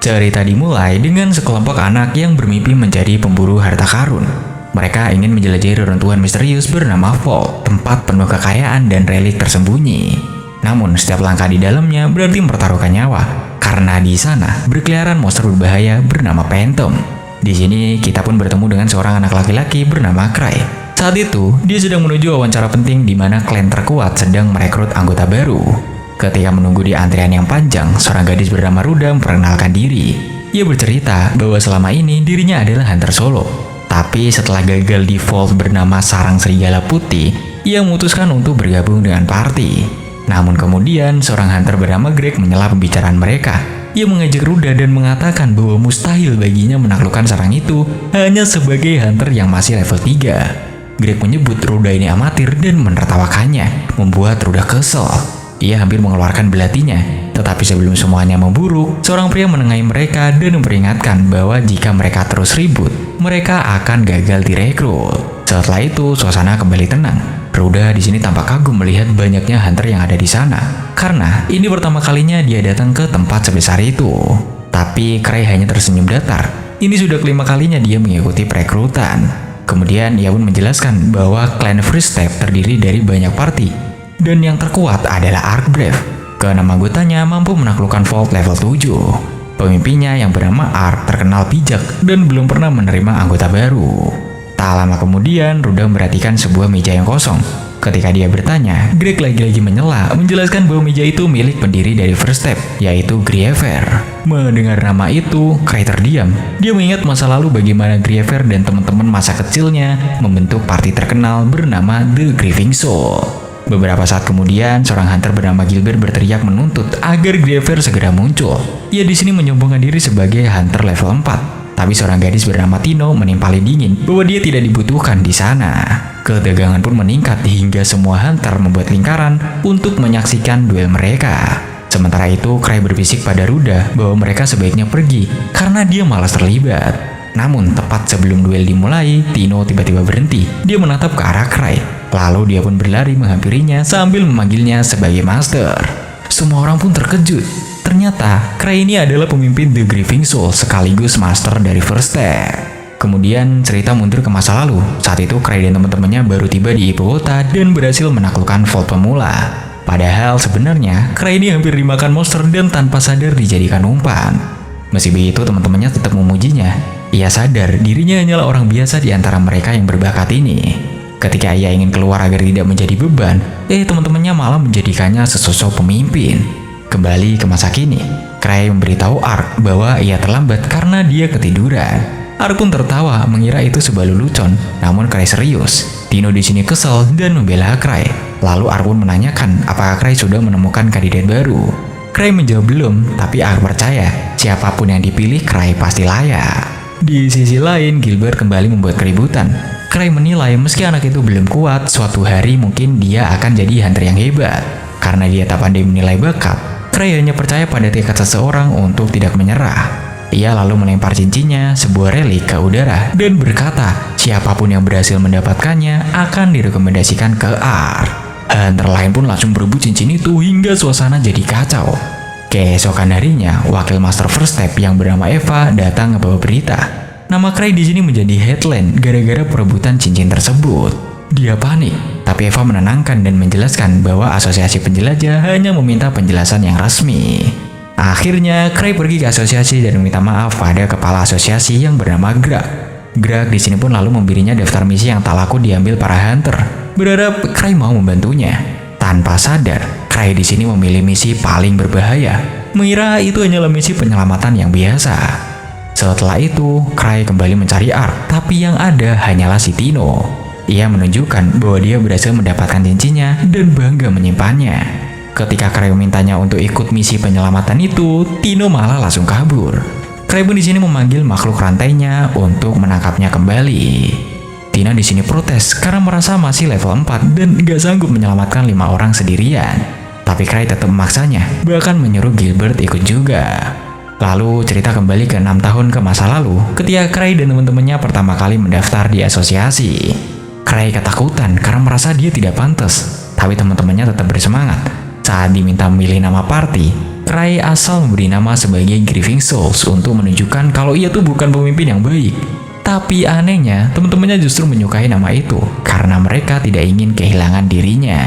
Cerita dimulai dengan sekelompok anak yang bermimpi menjadi pemburu harta karun. Mereka ingin menjelajahi reruntuhan misterius bernama Vault, tempat penuh kekayaan dan relik tersembunyi. Namun, setiap langkah di dalamnya berarti mempertaruhkan nyawa, karena di sana berkeliaran monster berbahaya bernama Phantom. Di sini, kita pun bertemu dengan seorang anak laki-laki bernama Cray. Saat itu, dia sedang menuju wawancara penting di mana klan terkuat sedang merekrut anggota baru. Ketika menunggu di antrian yang panjang, seorang gadis bernama Ruda memperkenalkan diri. Ia bercerita bahwa selama ini dirinya adalah hunter solo. Tapi setelah gagal di Vault bernama Sarang Serigala Putih, ia memutuskan untuk bergabung dengan party. Namun kemudian, seorang hunter bernama Greg menyela pembicaraan mereka. Ia mengajak Ruda dan mengatakan bahwa mustahil baginya menaklukkan sarang itu hanya sebagai hunter yang masih level 3. Greg menyebut Ruda ini amatir dan menertawakannya, membuat Ruda kesel. Ia hampir mengeluarkan belatinya, tetapi sebelum semuanya memburuk, seorang pria menengahi mereka dan memperingatkan bahwa jika mereka terus ribut, mereka akan gagal direkrut. Setelah itu, suasana kembali tenang. Ruda di sini tampak kagum melihat banyaknya hunter yang ada di sana, karena ini pertama kalinya dia datang ke tempat sebesar itu. Tapi Cray hanya tersenyum datar. Ini sudah kelima kalinya dia mengikuti perekrutan. Kemudian ia pun menjelaskan bahwa klan First Step terdiri dari banyak party, dan yang terkuat adalah Ark-Brave. Keenam anggotanya mampu menaklukkan Vault level 7. Pemimpinnya yang bernama Ark terkenal bijak dan belum pernah menerima anggota baru. Tak lama kemudian, Ruda memperhatikan sebuah meja yang kosong. Ketika dia bertanya, Greg lagi-lagi menyela, menjelaskan bahwa meja itu milik pendiri dari First Step, yaitu Griever. Mendengar nama itu, Cray terdiam. Dia mengingat masa lalu bagaimana Griever dan teman-teman masa kecilnya membentuk party terkenal bernama The Grieving Soul. Beberapa saat kemudian, seorang hunter bernama Gilbert berteriak menuntut agar Griever segera muncul. Ia di sini menyombongkan diri sebagai hunter level 4. Tapi seorang gadis bernama Tino menimpali dingin bahwa dia tidak dibutuhkan di sana. Ketegangan pun meningkat hingga semua hunter membuat lingkaran untuk menyaksikan duel mereka. Sementara itu, Cray berbisik pada Ruda bahwa mereka sebaiknya pergi karena dia malas terlibat. Namun, tepat sebelum duel dimulai, Tino tiba-tiba berhenti. Dia menatap ke arah Cray. Lalu dia pun berlari menghampirinya sambil memanggilnya sebagai master. Semua orang pun terkejut. Ternyata, Cray ini adalah pemimpin The Grieving Soul sekaligus master dari First Step. Kemudian, cerita mundur ke masa lalu. Saat itu, Cray dan teman-temannya baru tiba di ibu kota dan berhasil menaklukkan Vault pemula. Padahal sebenarnya, Cray ini hampir dimakan monster dan tanpa sadar dijadikan umpan. Meski begitu, teman-temannya tetap memujinya. Ia sadar dirinya hanyalah orang biasa di antara mereka yang berbakat ini. Ketika ia ingin keluar agar tidak menjadi beban, teman-temannya malah menjadikannya sesosok pemimpin. Kembali ke masa kini, Cray memberitahu Ark bahwa ia terlambat karena dia ketiduran. Ark pun tertawa mengira itu sebuah lelucon, namun Cray serius. Tino di sini kesal dan membela Cray. Lalu Ark pun menanyakan apakah Cray sudah menemukan kandidat baru. Cray menjawab belum, tapi Ark percaya siapapun yang dipilih Cray pasti layak. Di sisi lain, Gilbert kembali membuat keributan. Cray menilai meski anak itu belum kuat, suatu hari mungkin dia akan jadi hunter yang hebat. Karena dia tak pandai menilai bakat, Cray hanya percaya pada tekad seseorang untuk tidak menyerah. Ia lalu melempar cincinnya, sebuah relik, ke udara dan berkata siapapun yang berhasil mendapatkannya akan direkomendasikan ke Ark. Hunter lain pun langsung berebut cincin itu hingga suasana jadi kacau. Keesokan harinya, wakil master First Step yang bernama Eva datang membawa berita. Nama Cray di sini menjadi headline gara-gara perebutan cincin tersebut. Dia panik, tapi Eva menenangkan dan menjelaskan bahwa asosiasi penjelajah hanya meminta penjelasan yang resmi. Akhirnya, Cray pergi ke asosiasi dan meminta maaf pada kepala asosiasi yang bernama Greg. Greg di sini pun lalu memberinya daftar misi yang tak laku diambil para hunter, berharap Cray mau membantunya. Tanpa sadar, Cray di sini memilih misi paling berbahaya, mengira itu hanyalah misi penyelamatan yang biasa. Setelah itu, Cray kembali mencari Ark, tapi yang ada hanyalah si Tino. Ia menunjukkan bahwa dia berhasil mendapatkan cincinnya dan bangga menyimpannya. Ketika Cray memintanya untuk ikut misi penyelamatan itu, Tino malah langsung kabur. Cray pun di sini memanggil makhluk rantainya untuk menangkapnya kembali. Tino di sini protes karena merasa masih level 4 dan gak sanggup menyelamatkan 5 orang sendirian. Tapi Cray tetap memaksanya, bahkan menyuruh Gilbert ikut juga. Lalu cerita kembali ke 6 tahun ke masa lalu, ketika Cray dan teman-temannya pertama kali mendaftar di asosiasi. Cray ketakutan karena merasa dia tidak pantas, tapi teman-temannya tetap bersemangat. Saat diminta memilih nama party, Cray asal memberi nama sebagai Grieving Souls untuk menunjukkan kalau ia tuh bukan pemimpin yang baik. Tapi anehnya, teman-temannya justru menyukai nama itu karena mereka tidak ingin kehilangan dirinya.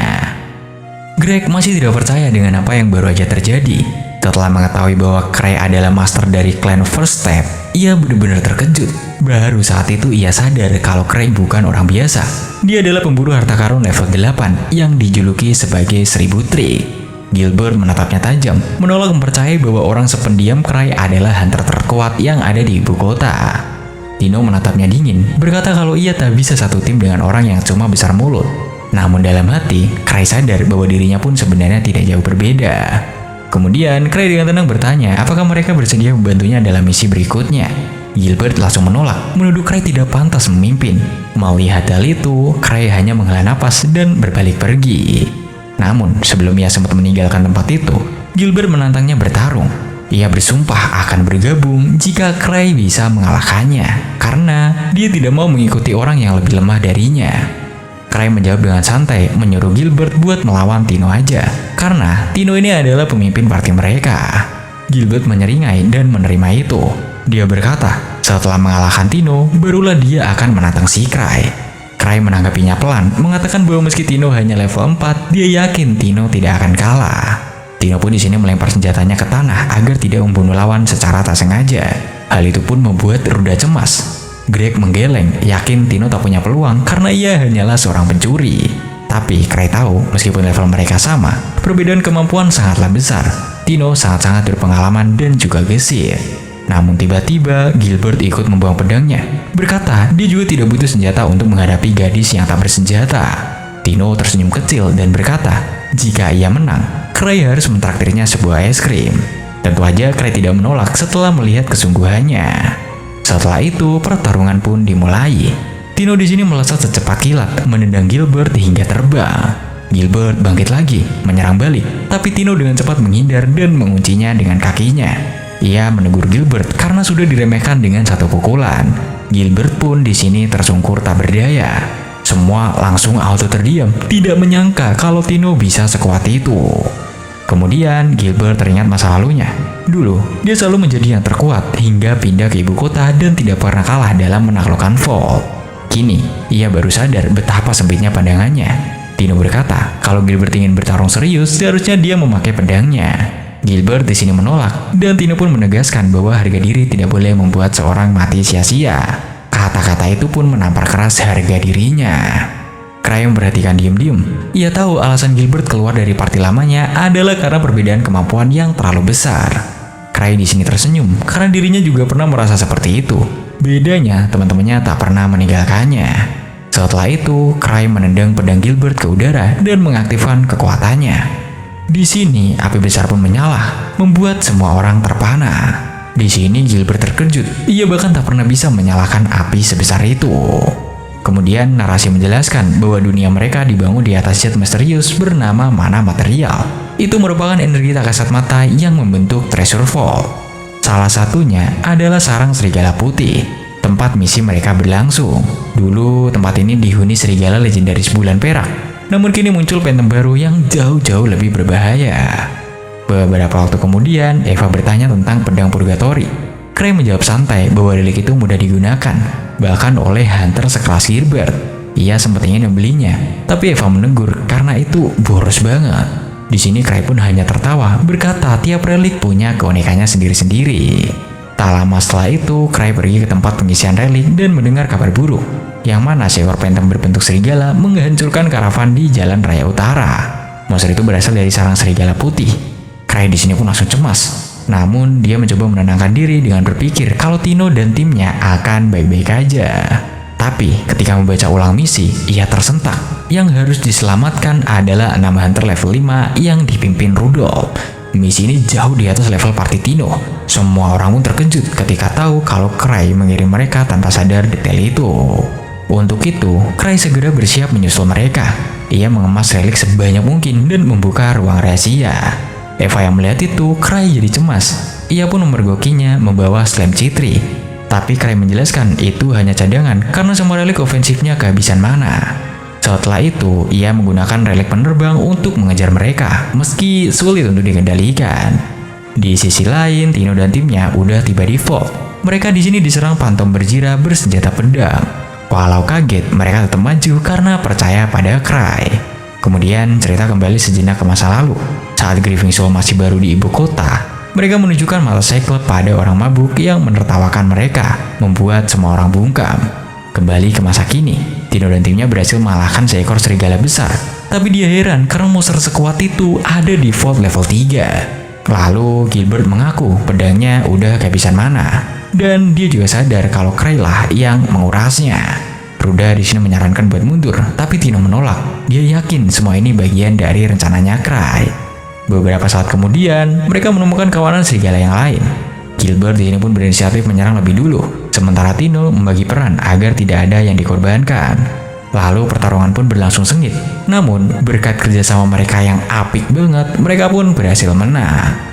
Greg masih tidak percaya dengan apa yang baru aja terjadi. Setelah mengetahui bahwa Cray adalah master dari klan First Step, ia benar-benar terkejut. Baru saat itu ia sadar kalau Cray bukan orang biasa. Dia adalah pemburu harta karun level 8 yang dijuluki sebagai 1000 trik. Gilbert menatapnya tajam, menolak mempercayai bahwa orang sependiam Cray adalah hunter terkuat yang ada di ibu kota. Tino menatapnya dingin, berkata kalau ia tak bisa satu tim dengan orang yang cuma besar mulut. Namun dalam hati, Cray sadar bahwa dirinya pun sebenarnya tidak jauh berbeda. Kemudian, Cray dengan tenang bertanya apakah mereka bersedia membantunya dalam misi berikutnya. Gilbert langsung menolak, menuduh Cray tidak pantas memimpin. Melihat hal itu, Cray hanya menghela napas dan berbalik pergi. Namun, sebelum ia sempat meninggalkan tempat itu, Gilbert menantangnya bertarung. Ia bersumpah akan bergabung jika Cray bisa mengalahkannya, karena dia tidak mau mengikuti orang yang lebih lemah darinya. Cray menjawab dengan santai, menyuruh Gilbert buat melawan Tino aja, karena Tino ini adalah pemimpin parti mereka. Gilbert menyeringai dan menerima itu. Dia berkata, setelah mengalahkan Tino, barulah dia akan menantang si Cray. Cray menanggapinya pelan, mengatakan bahwa meski Tino hanya level 4, dia yakin Tino tidak akan kalah. Tino pun di sini melempar senjatanya ke tanah agar tidak membunuh lawan secara tak sengaja. Hal itu pun membuat Ruda cemas. Greg menggeleng, yakin Tino tak punya peluang karena ia hanyalah seorang pencuri. Tapi Cray tahu, meskipun level mereka sama, perbedaan kemampuan sangatlah besar. Tino sangat-sangat berpengalaman dan juga gesit. Namun tiba-tiba Gilbert ikut membawa pedangnya, berkata dia juga tidak butuh senjata untuk menghadapi gadis yang tak bersenjata. Tino tersenyum kecil dan berkata, jika ia menang, Cray harus mentraktirnya sebuah es krim. Tentu aja Cray tidak menolak setelah melihat kesungguhannya. Setelah itu, pertarungan pun dimulai. Tino di sini melesat secepat kilat, menendang Gilbert hingga terbang. Gilbert bangkit lagi, menyerang balik, tapi Tino dengan cepat menghindar dan menguncinya dengan kakinya. Ia menegur Gilbert karena sudah diremehkan dengan satu pukulan. Gilbert pun di sini tersungkur tak berdaya. Semua langsung auto terdiam, tidak menyangka kalau Tino bisa sekuat itu. Kemudian Gilbert teringat masa lalunya. Dulu, dia selalu menjadi yang terkuat hingga pindah ke ibu kota dan tidak pernah kalah dalam menaklukkan Vault. Kini, ia baru sadar betapa sempitnya pandangannya. Tino berkata kalau Gilbert ingin bertarung serius, seharusnya dia memakai pedangnya. Gilbert di sini menolak, dan Tino pun menegaskan bahwa harga diri tidak boleh membuat seorang mati sia-sia. Kata-kata itu pun menampar keras harga dirinya. Cray memperhatikan diam-diam. Ia tahu alasan Gilbert keluar dari parti lamanya adalah karena perbedaan kemampuan yang terlalu besar. Cray di sini tersenyum karena dirinya juga pernah merasa seperti itu. Bedanya, teman-temannya tak pernah meninggalkannya. Setelah itu, Cray menendang pedang Gilbert ke udara dan mengaktifkan kekuatannya. Di sini, api besar pun menyala, membuat semua orang terpana. Di sini Gilbert terkejut, ia bahkan tak pernah bisa menyalakan api sebesar itu. Kemudian narasi menjelaskan bahwa dunia mereka dibangun di atas zat misterius bernama mana material. Itu merupakan energi tak kasat mata yang membentuk Treasure Vault. Salah satunya adalah sarang serigala putih, tempat misi mereka berlangsung. Dulu tempat ini dihuni serigala legendaris bulan perak. Namun kini muncul phantom baru yang jauh-jauh lebih berbahaya. Beberapa waktu kemudian, Eva bertanya tentang pedang Purgatory. Cray menjawab santai bahwa relik itu mudah digunakan, bahkan oleh hunter sekelas Gilbert. Ia sempat ingin membelinya, tapi Eva menegur karena itu boros banget. Di sini Cray pun hanya tertawa, berkata tiap relik punya keunikannya sendiri-sendiri. Tak lama setelah itu, Cray pergi ke tempat pengisian relik dan mendengar kabar buruk, yang mana seekor phantom berbentuk serigala menghancurkan karavan di Jalan Raya Utara. Monster itu berasal dari sarang serigala putih. Cray di sini pun langsung cemas. Namun dia mencoba menenangkan diri dengan berpikir kalau Tino dan timnya akan baik-baik aja. Tapi ketika membaca ulang misi, ia tersentak. Yang harus diselamatkan adalah 6 hunter level 5 yang dipimpin Rudolph. Misi ini jauh di atas level party Tino. Semua orang pun terkejut ketika tahu kalau Cray mengirim mereka tanpa sadar detail itu. Untuk itu, Cray segera bersiap menyusul mereka. Ia mengemas relik sebanyak mungkin dan membuka ruang rahasia. Eva yang melihat itu, Cray jadi cemas. Ia pun memergokinya membawa Slam Citri. Tapi Cray menjelaskan itu hanya cadangan karena semua relik ofensifnya kehabisan mana. Setelah itu, ia menggunakan relik penerbang untuk mengejar mereka, meski sulit untuk dikendalikan. Di sisi lain, Tino dan timnya udah tiba di vault. Mereka di sini diserang Phantom Berjira bersenjata pedang. Walau kaget, mereka tetap maju karena percaya pada Cry. Kemudian cerita kembali sejenak ke masa lalu. Saat Grieving Soul masih baru di ibu kota, mereka menunjukkan mata Cyclops pada orang mabuk yang menertawakan mereka, membuat semua orang bungkam. Kembali ke masa kini, Tino dan timnya berhasil mengalahkan seekor serigala besar. Tapi dia heran karena monster sekuat itu ada di vault level 3. Lalu Gilbert mengaku pedangnya udah kehabisan mana. Dan dia juga sadar kalau Cry lah yang mengurasnya. Ruda di sini menyarankan buat mundur, tapi Tino menolak. Dia yakin semua ini bagian dari rencananya Cry. Beberapa saat kemudian, mereka menemukan kawanan serigala yang lain. Gilbert di sini pun berinisiatif menyerang lebih dulu, sementara Tino membagi peran agar tidak ada yang dikorbankan. Lalu pertarungan pun berlangsung sengit. Namun, berkat kerjasama mereka yang apik banget, mereka pun berhasil menang.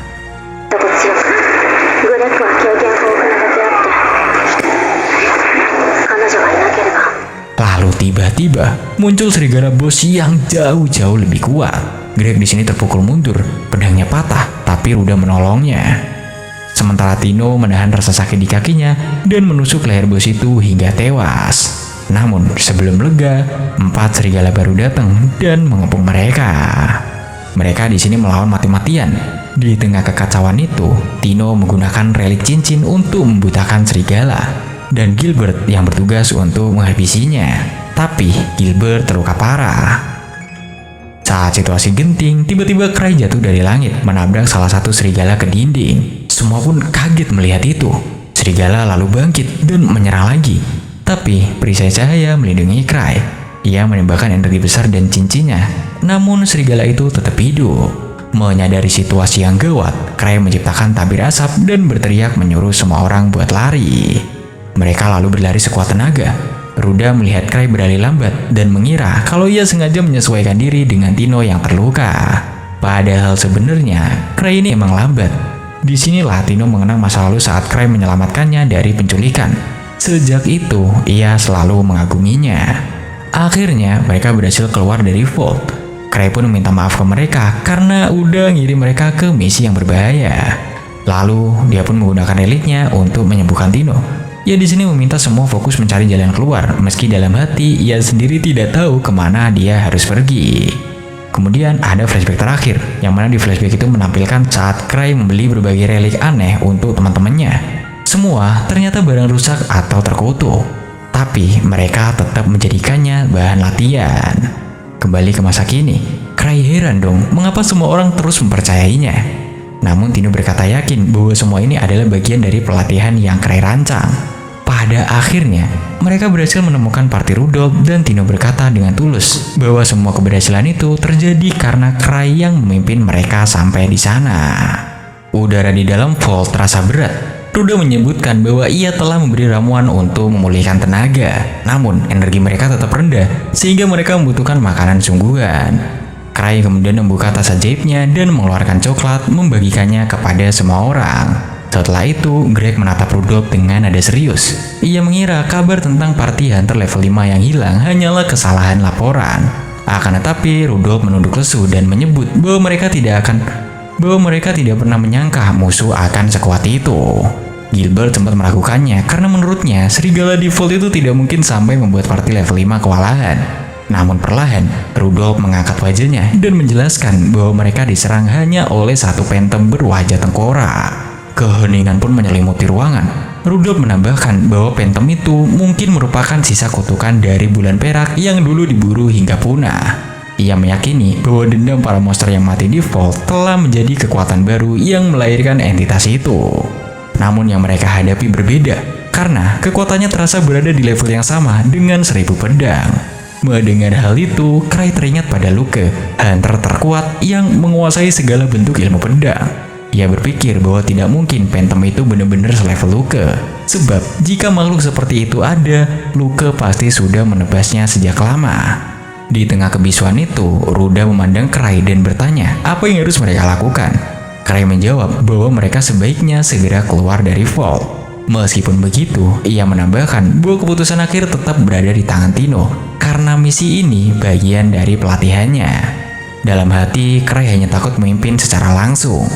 Lalu tiba-tiba muncul serigala bos yang jauh-jauh lebih kuat. Greg di sini terpukul mundur, pedangnya patah, tapi Ruda menolongnya. Sementara Tino menahan rasa sakit di kakinya dan menusuk leher bos itu hingga tewas. Namun sebelum lega, 4 serigala baru datang dan mengepung mereka. Mereka di sini melawan mati-matian. Di tengah kekacauan itu, Tino menggunakan relik cincin untuk membutakan serigala, dan Gilbert yang bertugas untuk menghabisinya. Tapi Gilbert terluka parah. Saat situasi genting, tiba-tiba Cry jatuh dari langit, menabrak salah satu serigala ke dinding. Semua pun kaget melihat itu. Serigala lalu bangkit dan menyerang lagi. Tapi perisai cahaya melindungi Cry. Ia menembakkan energi besar dan cincinnya. Namun serigala itu tetap hidup. Menyadari situasi yang gawat, Cry menciptakan tabir asap dan berteriak menyuruh semua orang buat lari. Mereka lalu berlari sekuat tenaga. Ruda melihat Cry berlari lambat dan mengira kalau ia sengaja menyesuaikan diri dengan Tino yang terluka. Padahal sebenarnya Cry ini emang lambat. Disinilah Tino mengenang masa lalu saat Cry menyelamatkannya dari penculikan. Sejak itu, ia selalu mengaguminya. Akhirnya, mereka berhasil keluar dari vault. Cry pun meminta maaf ke mereka karena udah ngirim mereka ke misi yang berbahaya. Lalu, dia pun menggunakan reliknya untuk menyembuhkan Tino. Ia di sini meminta semua fokus mencari jalan keluar, meski dalam hati ia sendiri tidak tahu kemana dia harus pergi. Kemudian ada flashback terakhir, yang mana di flashback itu menampilkan saat Cry membeli berbagai relik aneh untuk teman-temannya. Semua ternyata barang rusak atau terkutuk, tapi mereka tetap menjadikannya bahan latihan. Kembali ke masa kini, Cry heran dong mengapa semua orang terus mempercayainya. Namun Tino berkata yakin bahwa semua ini adalah bagian dari pelatihan yang Cry rancang. Pada akhirnya, mereka berhasil menemukan party Rudolph dan Tino berkata dengan tulus bahwa semua keberhasilan itu terjadi karena Cry yang memimpin mereka sampai di sana. Udara di dalam vault terasa berat. Ruda menyebutkan bahwa ia telah memberi ramuan untuk memulihkan tenaga. Namun, energi mereka tetap rendah sehingga mereka membutuhkan makanan sungguhan. Cry kemudian membuka tas ajaibnya dan mengeluarkan coklat membagikannya kepada semua orang. Setelah itu, Greg menatap Rudolph dengan nada serius. Ia mengira kabar tentang party Hunter level 5 yang hilang hanyalah kesalahan laporan. Akan tetapi, Rudolph menunduk lesu dan menyebut bahwa mereka tidak pernah menyangka musuh akan sekuat itu. Gilbert sempat meragukannya karena menurutnya serigala di vault itu tidak mungkin sampai membuat party level 5 kewalahan. Namun perlahan, Rudolph mengangkat wajahnya dan menjelaskan bahwa mereka diserang hanya oleh satu phantom berwajah tengkorak. Keheningan pun menyelimuti ruangan. Rudolph menambahkan bahwa phantom itu mungkin merupakan sisa kutukan dari bulan perak yang dulu diburu hingga punah. Ia meyakini bahwa dendam para monster yang mati di vault telah menjadi kekuatan baru yang melahirkan entitas itu. Namun yang mereka hadapi berbeda, karena kekuatannya terasa berada di level yang sama dengan 1000 pedang. Mendengar hal itu, Cry teringat pada Luke, hunter terkuat yang menguasai segala bentuk ilmu pedang. Ia berpikir bahwa tidak mungkin Phantom itu benar-benar selevel Luke. Sebab jika makhluk seperti itu ada, Luke pasti sudah menebasnya sejak lama. Di tengah kebisuan itu, Ruda memandang Cry dan bertanya apa yang harus mereka lakukan. Cry menjawab bahwa mereka sebaiknya segera keluar dari vault. Meskipun begitu, ia menambahkan bahwa keputusan akhir tetap berada di tangan Tino, karena misi ini bagian dari pelatihannya. Dalam hati, Cry hanya takut memimpin secara langsung.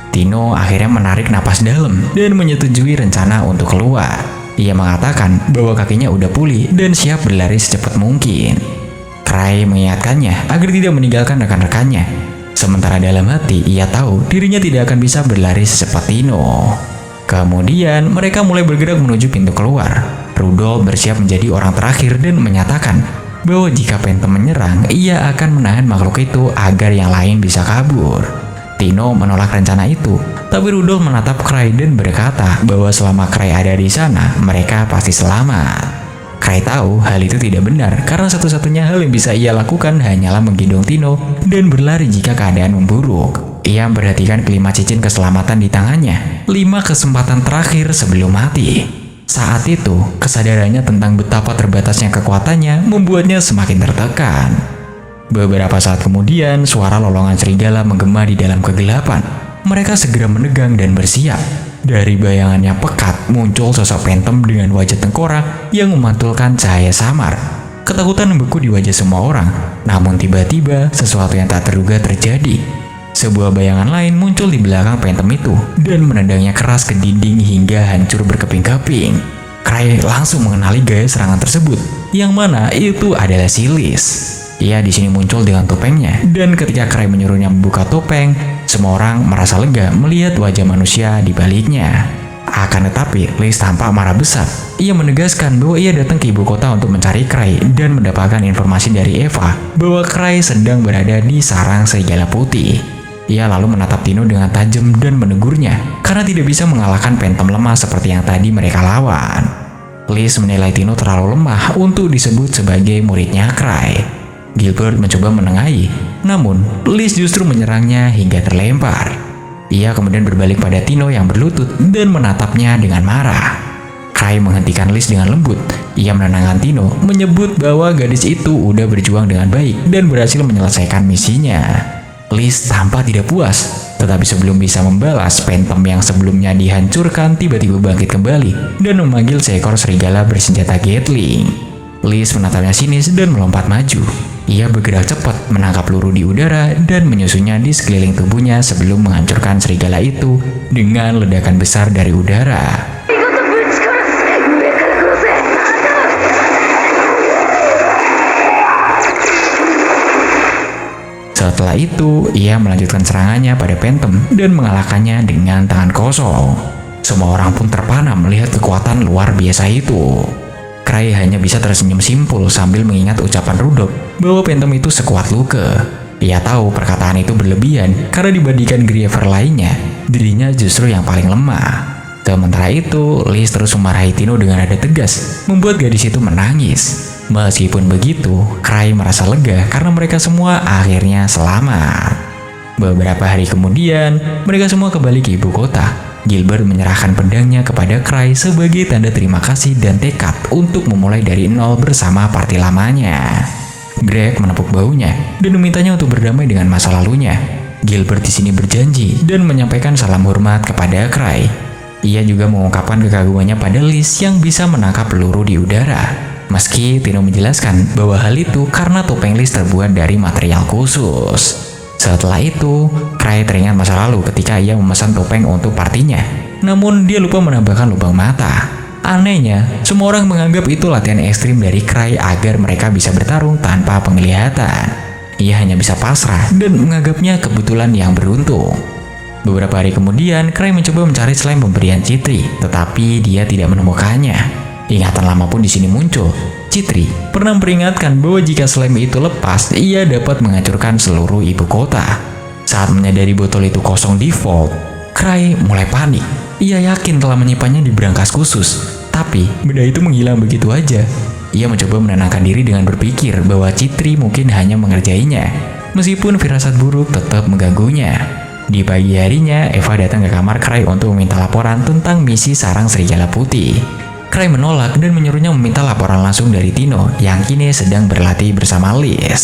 Tino akhirnya menarik napas dalam dan menyetujui rencana untuk keluar. Ia mengatakan bahwa kakinya udah pulih dan siap berlari secepat mungkin. Cray mengingatkannya agar tidak meninggalkan rekan-rekannya. Sementara dalam hati ia tahu dirinya tidak akan bisa berlari secepat Tino. Kemudian mereka mulai bergerak menuju pintu keluar. Rudolph bersiap menjadi orang terakhir dan menyatakan bahwa jika Phantom menyerang, ia akan menahan makhluk itu agar yang lain bisa kabur. Tino menolak rencana itu, tapi Rudolph menatap Cray dan berkata bahwa selama Cray ada di sana, mereka pasti selamat. Cray tahu hal itu tidak benar karena satu-satunya hal yang bisa ia lakukan hanyalah menggendong Tino dan berlari jika keadaan memburuk. Ia memperhatikan kelima cincin keselamatan di tangannya, 5 kesempatan terakhir sebelum mati. Saat itu, kesadarannya tentang betapa terbatasnya kekuatannya membuatnya semakin tertekan. Beberapa saat kemudian, suara lolongan serigala menggema di dalam kegelapan. Mereka segera menegang dan bersiap. Dari bayangan yang pekat, muncul sosok Phantom dengan wajah tengkorak yang memantulkan cahaya samar. Ketakutan membeku di wajah semua orang, namun tiba-tiba sesuatu yang tak terduga terjadi. Sebuah bayangan lain muncul di belakang Phantom itu dan menendangnya keras ke dinding hingga hancur berkeping-keping. Cray langsung mengenali gaya serangan tersebut, yang mana itu adalah si Liz. Ia di sini muncul dengan topengnya, dan ketika Cray menyuruhnya membuka topeng, semua orang merasa lega melihat wajah manusia di baliknya. Akan tetapi, Liz tampak marah besar. Ia menegaskan bahwa ia datang ke ibu kota untuk mencari Cray dan mendapatkan informasi dari Eva bahwa Cray sedang berada di sarang serigala putih. Ia lalu menatap Tino dengan tajam dan menegurnya karena tidak bisa mengalahkan Phantom lemah seperti yang tadi mereka lawan. Liz menilai Tino terlalu lemah untuk disebut sebagai muridnya Cray. Gilbert mencoba menengahi, namun Liz justru menyerangnya hingga terlempar. Ia kemudian berbalik pada Tino yang berlutut dan menatapnya dengan marah. Cray menghentikan Liz dengan lembut. Ia menenangkan Tino, menyebut bahwa gadis itu udah berjuang dengan baik dan berhasil menyelesaikan misinya. Liz tampak tidak puas, tetapi sebelum bisa membalas, Phantom yang sebelumnya dihancurkan tiba-tiba bangkit kembali dan memanggil seekor serigala bersenjata Gatling. Liz menatapnya sinis dan melompat maju. Ia bergerak cepat, menangkap peluru di udara dan menyusunnya di sekeliling tubuhnya sebelum menghancurkan serigala itu dengan ledakan besar dari udara. Setelah itu, ia melanjutkan serangannya pada Phantom dan mengalahkannya dengan tangan kosong. Semua orang pun terpana melihat kekuatan luar biasa itu. Cray hanya bisa tersenyum simpul sambil mengingat ucapan Rudolph bahwa Phantom itu sekuat Luke. Ia tahu perkataan itu berlebihan karena dibandingkan Griever lainnya, dirinya justru yang paling lemah. Sementara itu, Liz terus memarahi Tino dengan nada tegas, membuat gadis itu menangis. Meskipun begitu, Cray merasa lega karena mereka semua akhirnya selamat. Beberapa hari kemudian, mereka semua kembali ke ibu kota. Gilbert menyerahkan pedangnya kepada Cray sebagai tanda terima kasih dan tekad untuk memulai dari nol bersama partai lamanya. Greg menepuk bahunya dan memintanya untuk berdamai dengan masa lalunya. Gilbert di sini berjanji dan menyampaikan salam hormat kepada Cray. Ia juga mengungkapkan kekagumannya pada Liz yang bisa menangkap peluru di udara. Meski Tino menjelaskan bahwa hal itu karena topeng Liz terbuat dari material khusus. Setelah itu, Cray teringat masa lalu ketika ia memesan topeng untuk partinya. Namun dia lupa menambahkan lubang mata. Anehnya, semua orang menganggap itu latihan ekstrim dari Cray agar mereka bisa bertarung tanpa penglihatan. Ia hanya bisa pasrah dan menganggapnya kebetulan yang beruntung. Beberapa hari kemudian, Cray mencoba mencari slime pemberian Citri, tetapi dia tidak menemukannya. Ingatan lama pun di sini muncul. Citri pernah memperingatkan bahwa jika slime itu lepas, ia dapat menghancurkan seluruh ibu kota. Saat menyadari botol itu kosong di vault, Cray mulai panik. Ia yakin telah menyimpannya di brankas khusus, tapi benda itu menghilang begitu aja. Ia mencoba menenangkan diri dengan berpikir bahwa Citri mungkin hanya mengerjainya, meskipun firasat buruk tetap mengganggunya. Di pagi harinya, Eva datang ke kamar Cray untuk meminta laporan tentang misi sarang serigala putih. Cray menolak dan menyuruhnya meminta laporan langsung dari Tino yang kini sedang berlatih bersama Liz.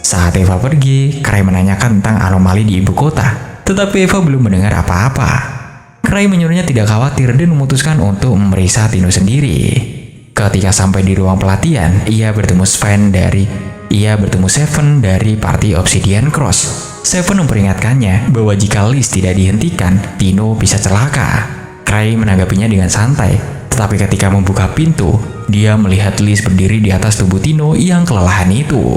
Saat Eva pergi, Cray menanyakan tentang anomali di ibu kota, tetapi Eva belum mendengar apa-apa. Cray menyuruhnya tidak khawatir dan memutuskan untuk memeriksa Tino sendiri. Ketika sampai di ruang pelatihan, ia bertemu Sven dari ia bertemu Seven dari party Obsidian Cross. Seven memperingatkannya bahwa jika Liz tidak dihentikan, Tino bisa celaka. Cray menanggapinya dengan santai, tetapi ketika membuka pintu, dia melihat Liz berdiri di atas tubuh Tino yang kelelahan itu.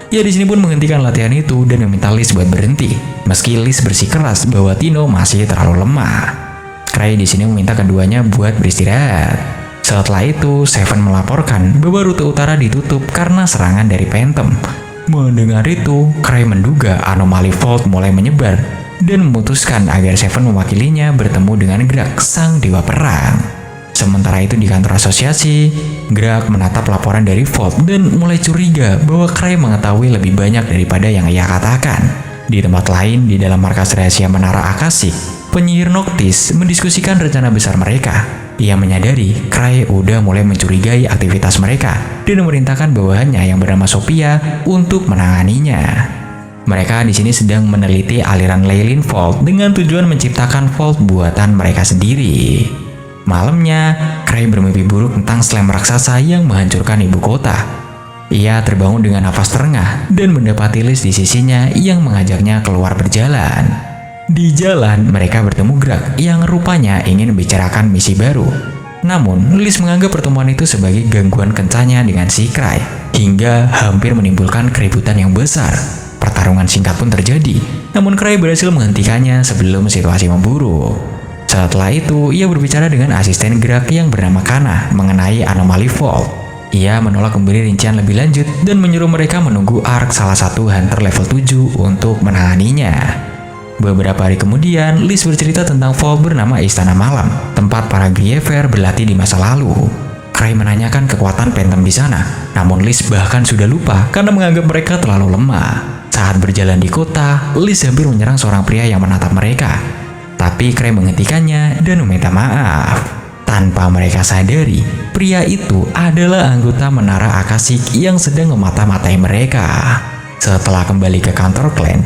Ia di sini pun menghentikan latihan itu dan meminta Liz buat berhenti, meski Liz bersikeras bahwa Tino masih terlalu lemah. Cray di sini meminta keduanya buat beristirahat. Setelah itu, Seven melaporkan bahwa rute utara ditutup karena serangan dari Phantom. Mendengar itu, Cray menduga anomali Vault mulai menyebar dan memutuskan agar Seven mewakilinya bertemu dengan Greg, sang dewa perang. Sementara itu di kantor asosiasi, Greg menatap laporan dari Vault dan mulai curiga bahwa Cray mengetahui lebih banyak daripada yang ia katakan. Di tempat lain, di dalam markas rahasia Menara Akasik, penyihir Noctis mendiskusikan rencana besar mereka. Ia menyadari Cray udah mulai mencurigai aktivitas mereka dan memerintahkan bawahannya yang bernama Sophia untuk menanganinya. Mereka di sini sedang meneliti aliran Leylin Vault dengan tujuan menciptakan Vault buatan mereka sendiri. Malamnya, Cray bermimpi buruk tentang Slam raksasa yang menghancurkan ibu kota. Ia terbangun dengan nafas terengah dan mendapati Liz di sisinya yang mengajaknya keluar berjalan. Di jalan, mereka bertemu Greg yang rupanya ingin membicarakan misi baru. Namun, Liz menganggap pertemuan itu sebagai gangguan kencannya dengan si Cray, hingga hampir menimbulkan keributan yang besar. Pertarungan singkat pun terjadi, namun Cray berhasil menghentikannya sebelum situasi memburuk. Setelah itu, ia berbicara dengan asisten Greg yang bernama Kana mengenai anomali Vault. Ia menolak memberi rincian lebih lanjut dan menyuruh mereka menunggu arc salah satu hunter level 7 untuk menanganinya. Beberapa hari kemudian, Liz bercerita tentang Vault bernama Istana Malam, tempat para Griever berlatih di masa lalu. Cray menanyakan kekuatan Phantom di sana, namun Liz bahkan sudah lupa karena menganggap mereka terlalu lemah. Saat berjalan di kota, Liz hampir menyerang seorang pria yang menatap mereka. Tapi Cray menghentikannya dan meminta maaf. Tanpa mereka sadari, pria itu adalah anggota Menara Akasik yang sedang memata-matai mereka. Setelah kembali ke kantor klan,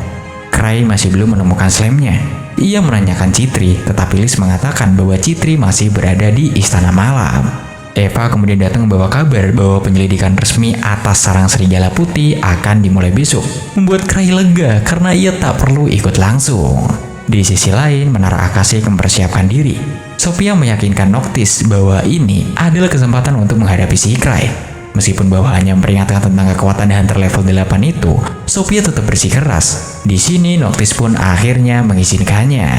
Cray masih belum menemukan Slamnya. Ia menanyakan Chitri, tetapi Liz mengatakan bahwa Chitri masih berada di Istana Malam. Eva kemudian datang membawa kabar bahwa penyelidikan resmi atas sarang serigala putih akan dimulai besok, membuat Cray lega karena ia tak perlu ikut langsung. Di sisi lain, Menara Akasik mempersiapkan diri. Sophia meyakinkan Noctis bahwa ini adalah kesempatan untuk menghadapi si Cray. Meskipun bawahannya memperingatkan tentang kekuatan hunter level 8 itu, Sophia tetap bersikeras. Di sini Noctis pun akhirnya mengizinkannya.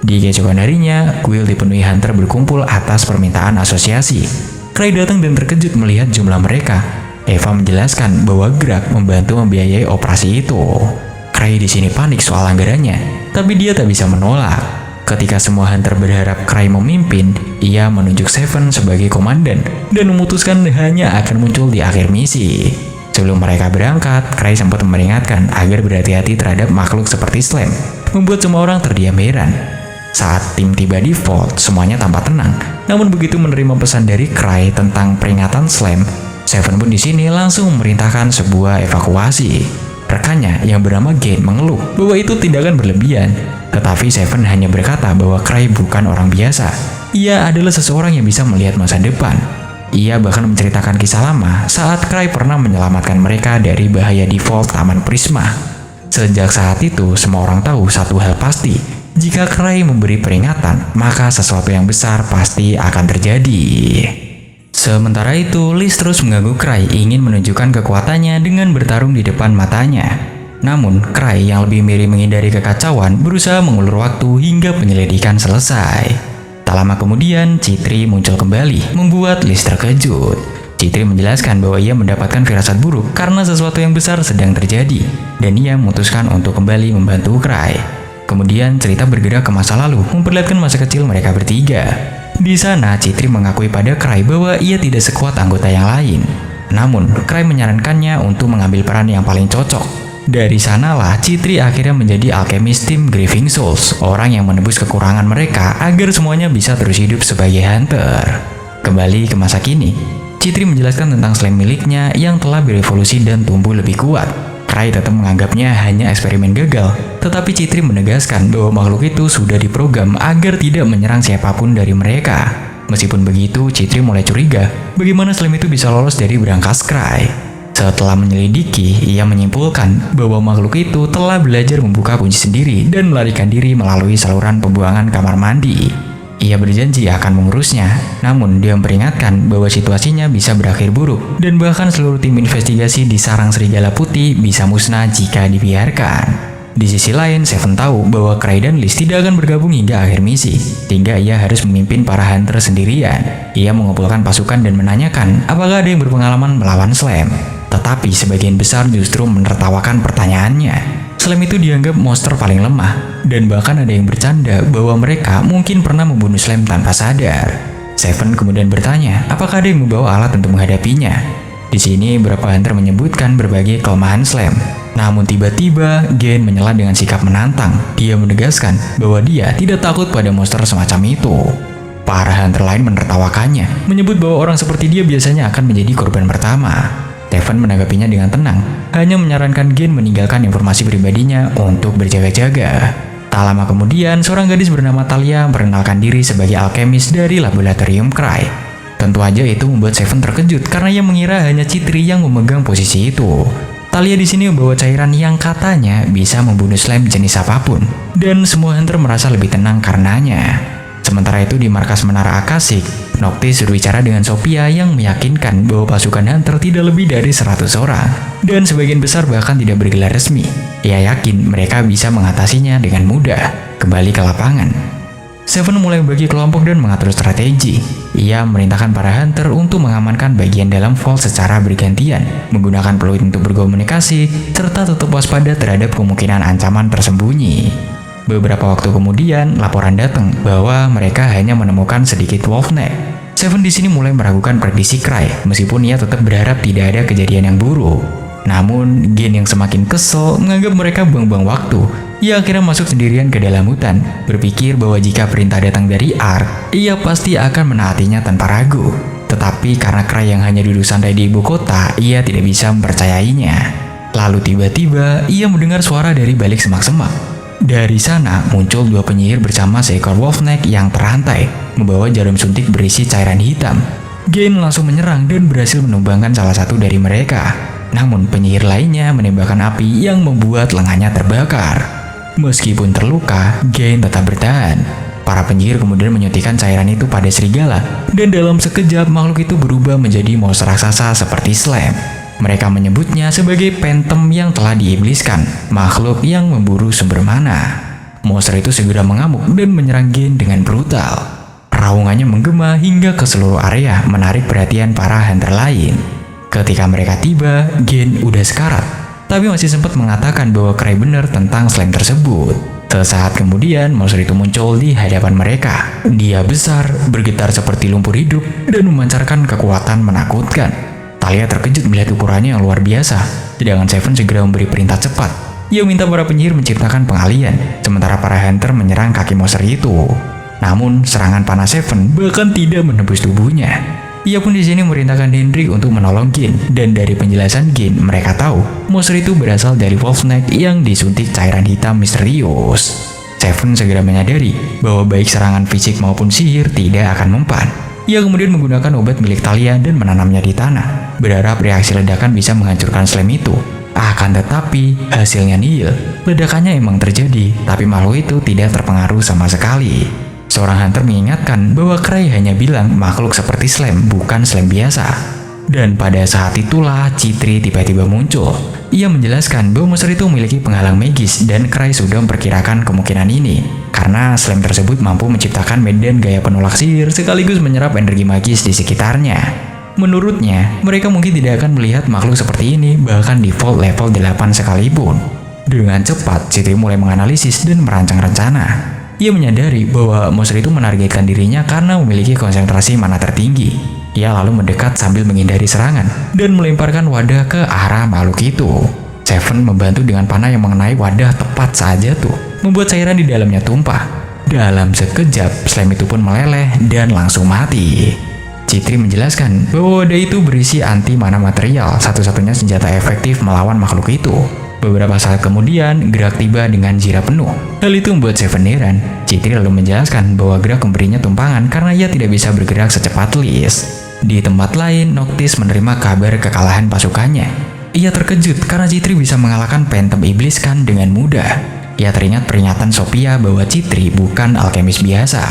Di keesokan harinya, kuil dipenuhi hunter berkumpul atas permintaan asosiasi. Cray datang dan terkejut melihat jumlah mereka. Eva menjelaskan bahwa Greg membantu membiayai operasi itu. Cray di sini panik soal anggarannya, tapi dia tak bisa menolak. Ketika semua hunter berharap Cray memimpin, ia menunjuk Seven sebagai komandan dan memutuskan hanya akan muncul di akhir misi. Sebelum mereka berangkat, Cray sempat memperingatkan agar berhati-hati terhadap makhluk seperti Slam, membuat semua orang terdiam heran. Saat tim tiba di Vault, semuanya tampak tenang. Namun begitu menerima pesan dari Cray tentang peringatan Slam, Seven pun di sini langsung memerintahkan sebuah evakuasi. Rekannya yang bernama Gane mengeluh bahwa itu tindakan berlebihan, tetapi Seven hanya berkata bahwa Cray bukan orang biasa. Ia adalah seseorang yang bisa melihat masa depan. Ia bahkan menceritakan kisah lama saat Cray pernah menyelamatkan mereka dari bahaya di Vault Taman Prisma. Sejak saat itu, semua orang tahu satu hal pasti. Jika Cray memberi peringatan, maka sesuatu yang besar pasti akan terjadi. Sementara itu, Liz terus mengganggu Cray ingin menunjukkan kekuatannya dengan bertarung di depan matanya. Namun, Cray yang lebih mirip menghindari kekacauan berusaha mengulur waktu hingga penyelidikan selesai. Tak lama kemudian, Chitri muncul kembali, membuat Liz terkejut. Chitri menjelaskan bahwa ia mendapatkan firasat buruk karena sesuatu yang besar sedang terjadi, dan ia memutuskan untuk kembali membantu Cray. Kemudian, cerita bergerak ke masa lalu, memperlihatkan masa kecil mereka bertiga. Di sana, Chitri mengakui pada Cray bahwa ia tidak sekuat anggota yang lain. Namun, Cray menyarankannya untuk mengambil peran yang paling cocok. Dari sanalah, Chitri akhirnya menjadi alkemis tim Grieving Souls, orang yang menebus kekurangan mereka agar semuanya bisa terus hidup sebagai hunter. Kembali ke masa kini, Chitri menjelaskan tentang slam miliknya yang telah berevolusi dan tumbuh lebih kuat. Cray tetap menganggapnya hanya eksperimen gagal, tetapi Chitri menegaskan bahwa makhluk itu sudah diprogram agar tidak menyerang siapapun dari mereka. Meskipun begitu, Chitri mulai curiga bagaimana slam itu bisa lolos dari berangkas Cray. Setelah menyelidiki, ia menyimpulkan bahwa makhluk itu telah belajar membuka kunci sendiri dan melarikan diri melalui saluran pembuangan kamar mandi. Ia berjanji akan mengurusnya, namun dia memperingatkan bahwa situasinya bisa berakhir buruk dan bahkan seluruh tim investigasi di sarang serigala putih bisa musnah jika dibiarkan. Di sisi lain, Seven tahu bahwa Cray dan Liz tidak akan bergabung hingga akhir misi, sehingga ia harus memimpin para hunter sendirian. Ia mengumpulkan pasukan dan menanyakan apakah ada yang berpengalaman melawan Slam. Tetapi sebagian besar justru menertawakan pertanyaannya. Slam itu dianggap monster paling lemah, dan bahkan ada yang bercanda bahwa mereka mungkin pernah membunuh Slam tanpa sadar. Seven kemudian bertanya apakah ada yang membawa alat untuk menghadapinya. Di sini beberapa hunter menyebutkan berbagai kelemahan Slam. Namun tiba-tiba, Gen menyela dengan sikap menantang. Dia menegaskan bahwa dia tidak takut pada monster semacam itu. Para hunter lain menertawakannya, menyebut bahwa orang seperti dia biasanya akan menjadi korban pertama. Seven menanggapinya dengan tenang, hanya menyarankan Gen meninggalkan informasi pribadinya untuk berjaga-jaga. Tak lama kemudian, seorang gadis bernama Talia memperkenalkan diri sebagai alkemis dari laboratorium Cray. Tentu aja itu membuat Seven terkejut karena ia mengira hanya Chitri yang memegang posisi itu. Talia di sini membawa cairan yang katanya bisa membunuh Slam jenis apapun, dan semua hunter merasa lebih tenang karenanya. Sementara itu di markas Menara Akasik, Noctis berbicara dengan Sophia yang meyakinkan bahwa pasukan hunter tidak lebih dari 100 orang, dan sebagian besar bahkan tidak bergelar resmi. Ia yakin mereka bisa mengatasinya dengan mudah. Kembali ke lapangan, Seven mulai membagi kelompok dan mengatur strategi. Ia memerintahkan para hunter untuk mengamankan bagian dalam vault secara bergantian, menggunakan peluit untuk berkomunikasi, serta tetap waspada terhadap kemungkinan ancaman tersembunyi. Beberapa waktu kemudian, laporan datang bahwa mereka hanya menemukan sedikit wolfneck. Seven di sini mulai meragukan prediksi Cray, meskipun ia tetap berharap tidak ada kejadian yang buruk. Namun, Gen yang semakin kesel menganggap mereka buang-buang waktu. Ia akhirnya masuk sendirian ke dalam hutan, berpikir bahwa jika perintah datang dari Ark, ia pasti akan menaatinya tanpa ragu. Tetapi karena Cray yang hanya duduk santai di ibu kota, ia tidak bisa mempercayainya. Lalu tiba-tiba, ia mendengar suara dari balik semak-semak. Dari sana muncul dua penyihir bersama seekor wolfneck yang terrantai, membawa jarum suntik berisi cairan hitam. Gen langsung menyerang dan berhasil menumbangkan salah satu dari mereka. Namun penyihir lainnya menembakkan api yang membuat lengannya terbakar. Meskipun terluka, Gen tetap bertahan. Para penyihir kemudian menyuntikkan cairan itu pada serigala, dan dalam sekejap makhluk itu berubah menjadi monster raksasa seperti Slam. Mereka menyebutnya sebagai Phantom yang telah diibliskan, makhluk yang memburu sumber mana. Monster itu segera mengamuk dan menyerang Gen dengan brutal. Raungannya menggema hingga ke seluruh area, menarik perhatian para hunter lain. Ketika mereka tiba, Gen udah sekarat, tapi masih sempat mengatakan bahwa Cray benar tentang Slam tersebut. Sesaat kemudian, monster itu muncul di hadapan mereka. Dia besar, bergetar seperti lumpur hidup, dan memancarkan kekuatan menakutkan. Talia terkejut melihat ukurannya yang luar biasa, sedangkan Seven segera memberi perintah cepat. Ia minta para penyihir menciptakan pengalian, sementara para hunter menyerang kaki monster itu. Namun, serangan panas Seven bahkan tidak menembus tubuhnya. Ia pun di sini memerintahkan Hendrik untuk menolong Gen, dan dari penjelasan Gen, mereka tahu monster itu berasal dari wolfneck yang disuntik cairan hitam misterius. Seven segera menyadari bahwa baik serangan fisik maupun sihir tidak akan mempan. Ia kemudian menggunakan obat milik Talia dan menanamnya di tanah, berharap reaksi ledakan bisa menghancurkan Slam itu. Akan tetapi, hasilnya nihil. Ledakannya emang terjadi, tapi makhluk itu tidak terpengaruh sama sekali. Seorang hunter mengingatkan bahwa Cray hanya bilang makhluk seperti Slam, bukan Slam biasa. Dan pada saat itulah Chitri tiba-tiba muncul. Ia menjelaskan bahwa monster itu memiliki penghalang magis dan Cray sudah memperkirakan kemungkinan ini. Karena Slam tersebut mampu menciptakan medan gaya penolak sihir sekaligus menyerap energi magis di sekitarnya. Menurutnya, mereka mungkin tidak akan melihat makhluk seperti ini bahkan di vault level 8 sekalipun. Dengan cepat, Chitri mulai menganalisis dan merancang rencana. Ia menyadari bahwa monster itu menargetkan dirinya karena memiliki konsentrasi mana tertinggi. Ia lalu mendekat sambil menghindari serangan dan melemparkan wadah ke arah makhluk itu. Seven membantu dengan panah yang mengenai wadah tepat saat jatuh, membuat cairan di dalamnya tumpah. Dalam sekejap, Slam itu pun meleleh dan langsung mati. Chitri menjelaskan bahwa wadah itu berisi anti-mana material, satu-satunya senjata efektif melawan makhluk itu. Beberapa saat kemudian, gerak tiba dengan zira penuh. Hal itu membuat Seven heran. Chitri lalu menjelaskan bahwa gerak memberinya tumpangan karena ia tidak bisa bergerak secepat Liz. Di tempat lain, Noctis menerima kabar kekalahan pasukannya. Ia terkejut karena Chitri bisa mengalahkan Phantom Iblis Khan dengan mudah. Ia teringat peringatan Sophia bahwa Chitri bukan alkemis biasa.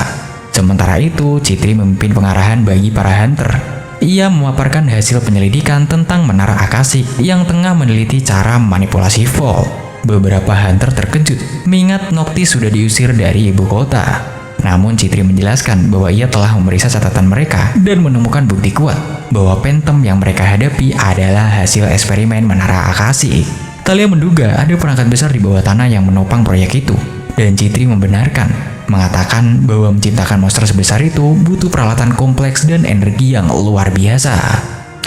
Sementara itu, Chitri memimpin pengarahan bagi para hunter. Ia memaparkan hasil penyelidikan tentang Menara Akasik yang tengah meneliti cara manipulasi Vault. Beberapa hunter terkejut mengingat Noctis sudah diusir dari ibu kota. Namun Chitri menjelaskan bahwa ia telah memeriksa catatan mereka dan menemukan bukti kuat bahwa Phantom yang mereka hadapi adalah hasil eksperimen Menara Akasik. Talia menduga ada perangkat besar di bawah tanah yang menopang proyek itu, dan Chitri membenarkan, mengatakan bahwa menciptakan monster sebesar itu butuh peralatan kompleks dan energi yang luar biasa.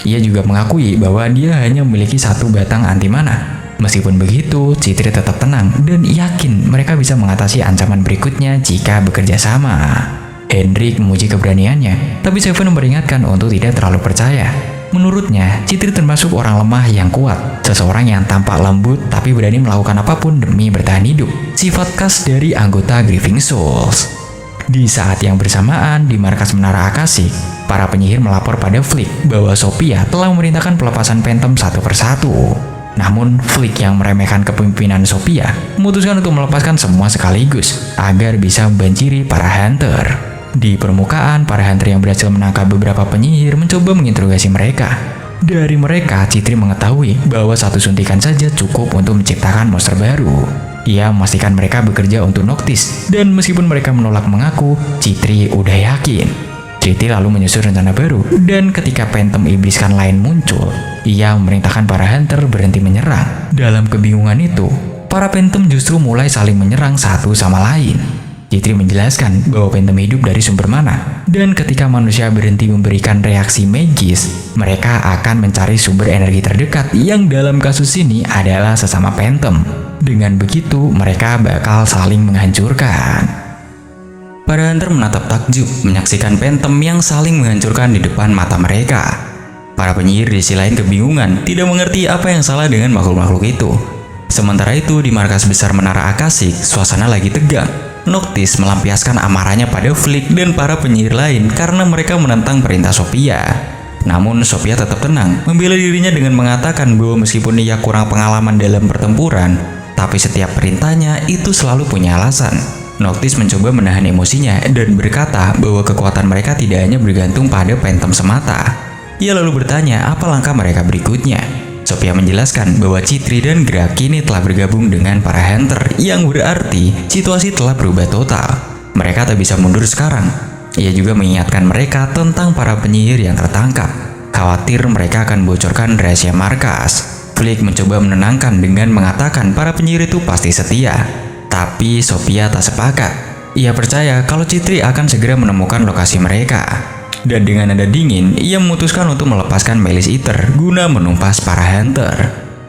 Ia juga mengakui bahwa dia hanya memiliki satu batang anti mana. Meskipun begitu, Chitri tetap tenang dan yakin mereka bisa mengatasi ancaman berikutnya jika bekerja sama. Hendrik memuji keberaniannya, tapi Seven memperingatkan untuk tidak terlalu percaya. Menurutnya, Chitri termasuk orang lemah yang kuat, seseorang yang tampak lembut tapi berani melakukan apapun demi bertahan hidup. Sifat khas dari anggota Grieving Souls. Di saat yang bersamaan, di markas Menara Akasik, para penyihir melapor pada Flick bahwa Sophia telah memerintahkan pelepasan Phantom satu persatu. Namun, Flick yang meremehkan kepemimpinan Sophia memutuskan untuk melepaskan semua sekaligus agar bisa membanjiri para hunter. Di permukaan, para hunter yang berhasil menangkap beberapa penyihir mencoba menginterogasi mereka. Dari mereka, Chitri mengetahui bahwa satu suntikan saja cukup untuk menciptakan monster baru. Ia memastikan mereka bekerja untuk Noctis, dan meskipun mereka menolak mengaku, Chitri udah yakin. Chitri lalu menyusun rencana baru, dan ketika Phantom Iblis Khan lain muncul, ia memerintahkan para hunter berhenti menyerang. Dalam kebingungan itu, para Phantom justru mulai saling menyerang satu sama lain. Chitri menjelaskan bahwa Phantom hidup dari sumber mana, dan ketika manusia berhenti memberikan reaksi magis, mereka akan mencari sumber energi terdekat yang dalam kasus ini adalah sesama Phantom. Dengan begitu, mereka bakal saling menghancurkan. Para hunter menatap takjub menyaksikan Phantom yang saling menghancurkan di depan mata mereka. Para penyihir di sisi lain kebingungan, tidak mengerti apa yang salah dengan makhluk-makhluk itu. Sementara itu, di markas besar Menara Akasik, suasana lagi tegang. Noctis melampiaskan amarahnya pada Flick dan para penyihir lain karena mereka menentang perintah Sophia. Namun Sophia tetap tenang, membela dirinya dengan mengatakan bahwa meskipun ia kurang pengalaman dalam pertempuran, tapi setiap perintahnya itu selalu punya alasan. Noctis mencoba menahan emosinya dan berkata bahwa kekuatan mereka tidak hanya bergantung pada Phantom semata. Ia lalu bertanya apa langkah mereka berikutnya. Sophia menjelaskan bahwa Chitri dan Greg kini telah bergabung dengan para hunter, yang berarti situasi telah berubah total. Mereka tak bisa mundur sekarang. Ia juga mengingatkan mereka tentang para penyihir yang tertangkap. Khawatir mereka akan bocorkan rahasia markas. Flick mencoba menenangkan dengan mengatakan para penyihir itu pasti setia. Tapi Sophia tak sepakat. Ia percaya kalau Chitri akan segera menemukan lokasi mereka. Dan dengan nada dingin, ia memutuskan untuk melepaskan Malice Eater guna menumpas para hunter.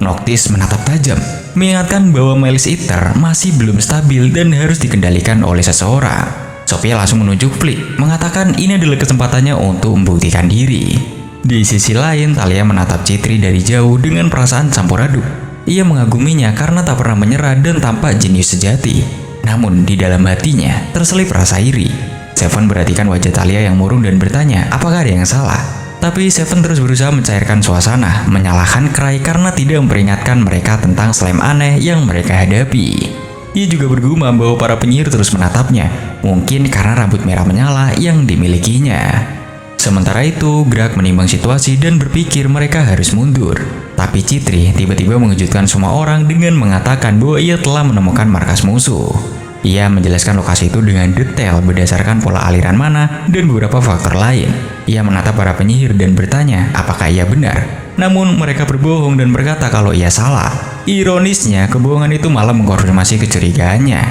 Noctis menatap tajam, mengingatkan bahwa Malice Eater masih belum stabil dan harus dikendalikan oleh seseorang. Sophia langsung menunjuk Flick, mengatakan ini adalah kesempatannya untuk membuktikan diri. Di sisi lain, Talia menatap Chitri dari jauh dengan perasaan campur aduk. Ia mengaguminya karena tak pernah menyerah dan tampak jenius sejati. Namun di dalam hatinya terselip rasa iri. Seven perhatikan wajah Talia yang murung dan bertanya apakah ada yang salah. Tapi Seven terus berusaha mencairkan suasana, menyalahkan Cry karena tidak memperingatkan mereka tentang slime aneh yang mereka hadapi. Ia juga bergumam bahwa para penyihir terus menatapnya, mungkin karena rambut merah menyala yang dimilikinya. Sementara itu, Greg menimbang situasi dan berpikir mereka harus mundur. Tapi Chitri tiba-tiba mengejutkan semua orang dengan mengatakan bahwa ia telah menemukan markas musuh. Ia menjelaskan lokasi itu dengan detail berdasarkan pola aliran mana dan beberapa faktor lain. Ia menatap para penyihir dan bertanya apakah ia benar. Namun mereka berbohong dan berkata kalau ia salah. Ironisnya, kebohongan itu malah mengkonfirmasi kecurigaannya.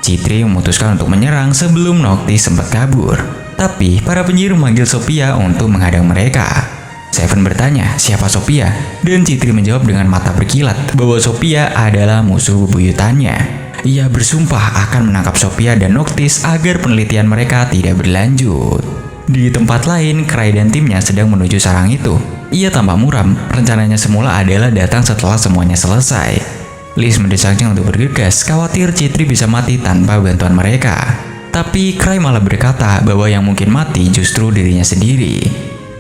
Chitri memutuskan untuk menyerang sebelum Noctis sempat kabur. Tapi para penyihir memanggil Sophia untuk menghadang mereka. Seven bertanya siapa Sophia, dan Chitri menjawab dengan mata berkilat bahwa Sophia adalah musuh bebuyutannya. Ia bersumpah akan menangkap Sophia dan Noctis agar penelitian mereka tidak berlanjut. Di tempat lain, Cry dan timnya sedang menuju sarang itu. Ia tampak muram, rencananya semula adalah datang setelah semuanya selesai. Liz mendesaknya untuk bergegas, khawatir Chitri bisa mati tanpa bantuan mereka. Tapi Cry malah berkata bahwa yang mungkin mati justru dirinya sendiri.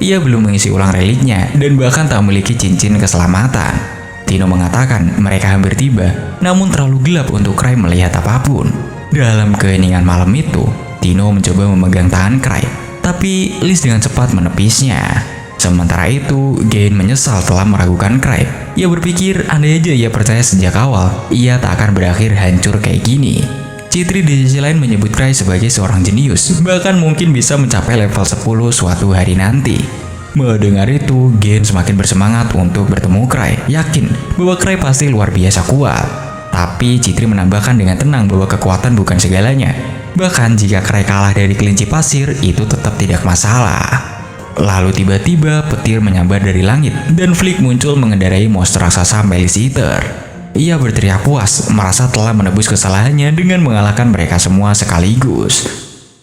Ia belum mengisi ulang reliknya dan bahkan tak memiliki cincin keselamatan. Tino mengatakan mereka hampir tiba, namun terlalu gelap untuk Cray melihat apapun. Dalam keheningan malam itu, Tino mencoba memegang tangan Cray, tapi Liz dengan cepat menepisnya. Sementara itu, Gain menyesal telah meragukan Cray. Ia berpikir andai aja ia percaya sejak awal, ia tak akan berakhir hancur kayak gini. Chitri di sisi lain menyebut Cray sebagai seorang jenius, bahkan mungkin bisa mencapai level 10 suatu hari nanti. Mendengar itu, Gain semakin bersemangat untuk bertemu Cray, yakin bahwa Cray pasti luar biasa kuat. Tapi Chitri menambahkan dengan tenang bahwa kekuatan bukan segalanya. Bahkan jika Cray kalah dari kelinci pasir, itu tetap tidak masalah. Lalu tiba-tiba petir menyambar dari langit dan Flick muncul mengendarai monster raksasa Malice Eater. Ia berteriak puas, merasa telah menebus kesalahannya dengan mengalahkan mereka semua sekaligus.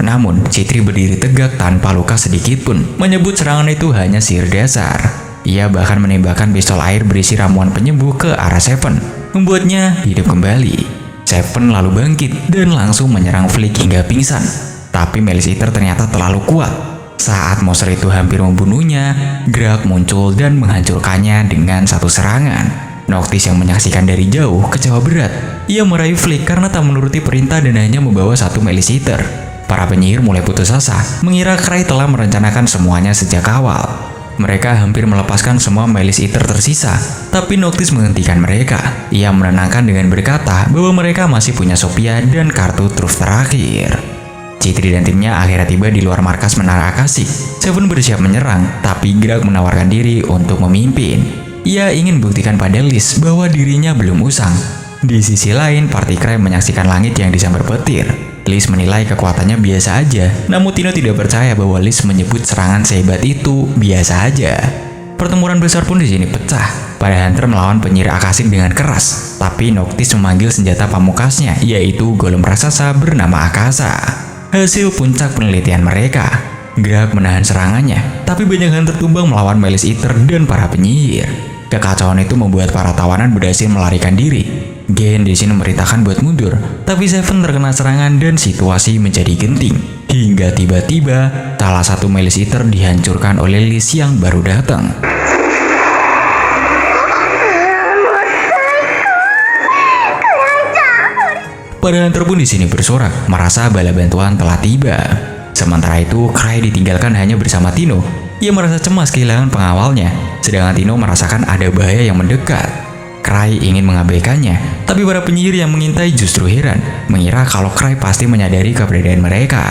Namun, Chitri berdiri tegak tanpa luka sedikit pun, menyebut serangan itu hanya sihir dasar. Ia bahkan menembakkan pistol air berisi ramuan penyembuh ke arah Seven, membuatnya hidup kembali. Seven lalu bangkit dan langsung menyerang Flick hingga pingsan. Tapi Malice Eater ternyata terlalu kuat. Saat monster itu hampir membunuhnya, Greg muncul dan menghancurkannya dengan satu serangan. Noctis yang menyaksikan dari jauh kecewa berat. Ia meraih Flick karena tak menuruti perintah dan hanya membawa satu Malice Eater. Para penyihir mulai putus asa, mengira Cray telah merencanakan semuanya sejak awal. Mereka hampir melepaskan semua Malice Eater tersisa, tapi Noctis menghentikan mereka. Ia menenangkan dengan berkata bahwa mereka masih punya Sophia dan kartu truf terakhir. Chitri dan timnya akhirnya tiba di luar markas Menara Akasik. Seven bersiap menyerang, tapi Greg menawarkan diri untuk memimpin. Ia ingin buktikan pada Liz bahwa dirinya belum usang. Di sisi lain, party Crime menyaksikan langit yang disambar petir. Liz menilai kekuatannya biasa aja, namun Tino tidak percaya bahwa Liz menyebut serangan sehebat itu biasa aja. Pertempuran besar pun di sini pecah. Pada Hunter melawan penyihir Akasik dengan keras, tapi Noctis memanggil senjata pamukasnya, yaitu golem raksasa bernama Akasa. Hasil puncak penelitian mereka, Greg menahan serangannya, tapi banyak Hunter tumbang melawan Malice Eater dan para penyihir. Kekacauan itu membuat para tawanan berhasil melarikan diri. Gain di sini memerintahkan buat mundur, tapi Seven terkena serangan dan situasi menjadi genting. Hingga tiba-tiba, salah satu Malice Eater dihancurkan oleh Liz yang baru datang. Para Hunter pun di sini bersorak, merasa bala bantuan telah tiba. Sementara itu, Cray ditinggalkan hanya bersama Tino. Ia merasa cemas kehilangan pengawalnya, sedangkan Tino merasakan ada bahaya yang mendekat. Cray ingin mengabaikannya, tapi para penyihir yang mengintai justru heran, mengira kalau Cray pasti menyadari keberadaan mereka.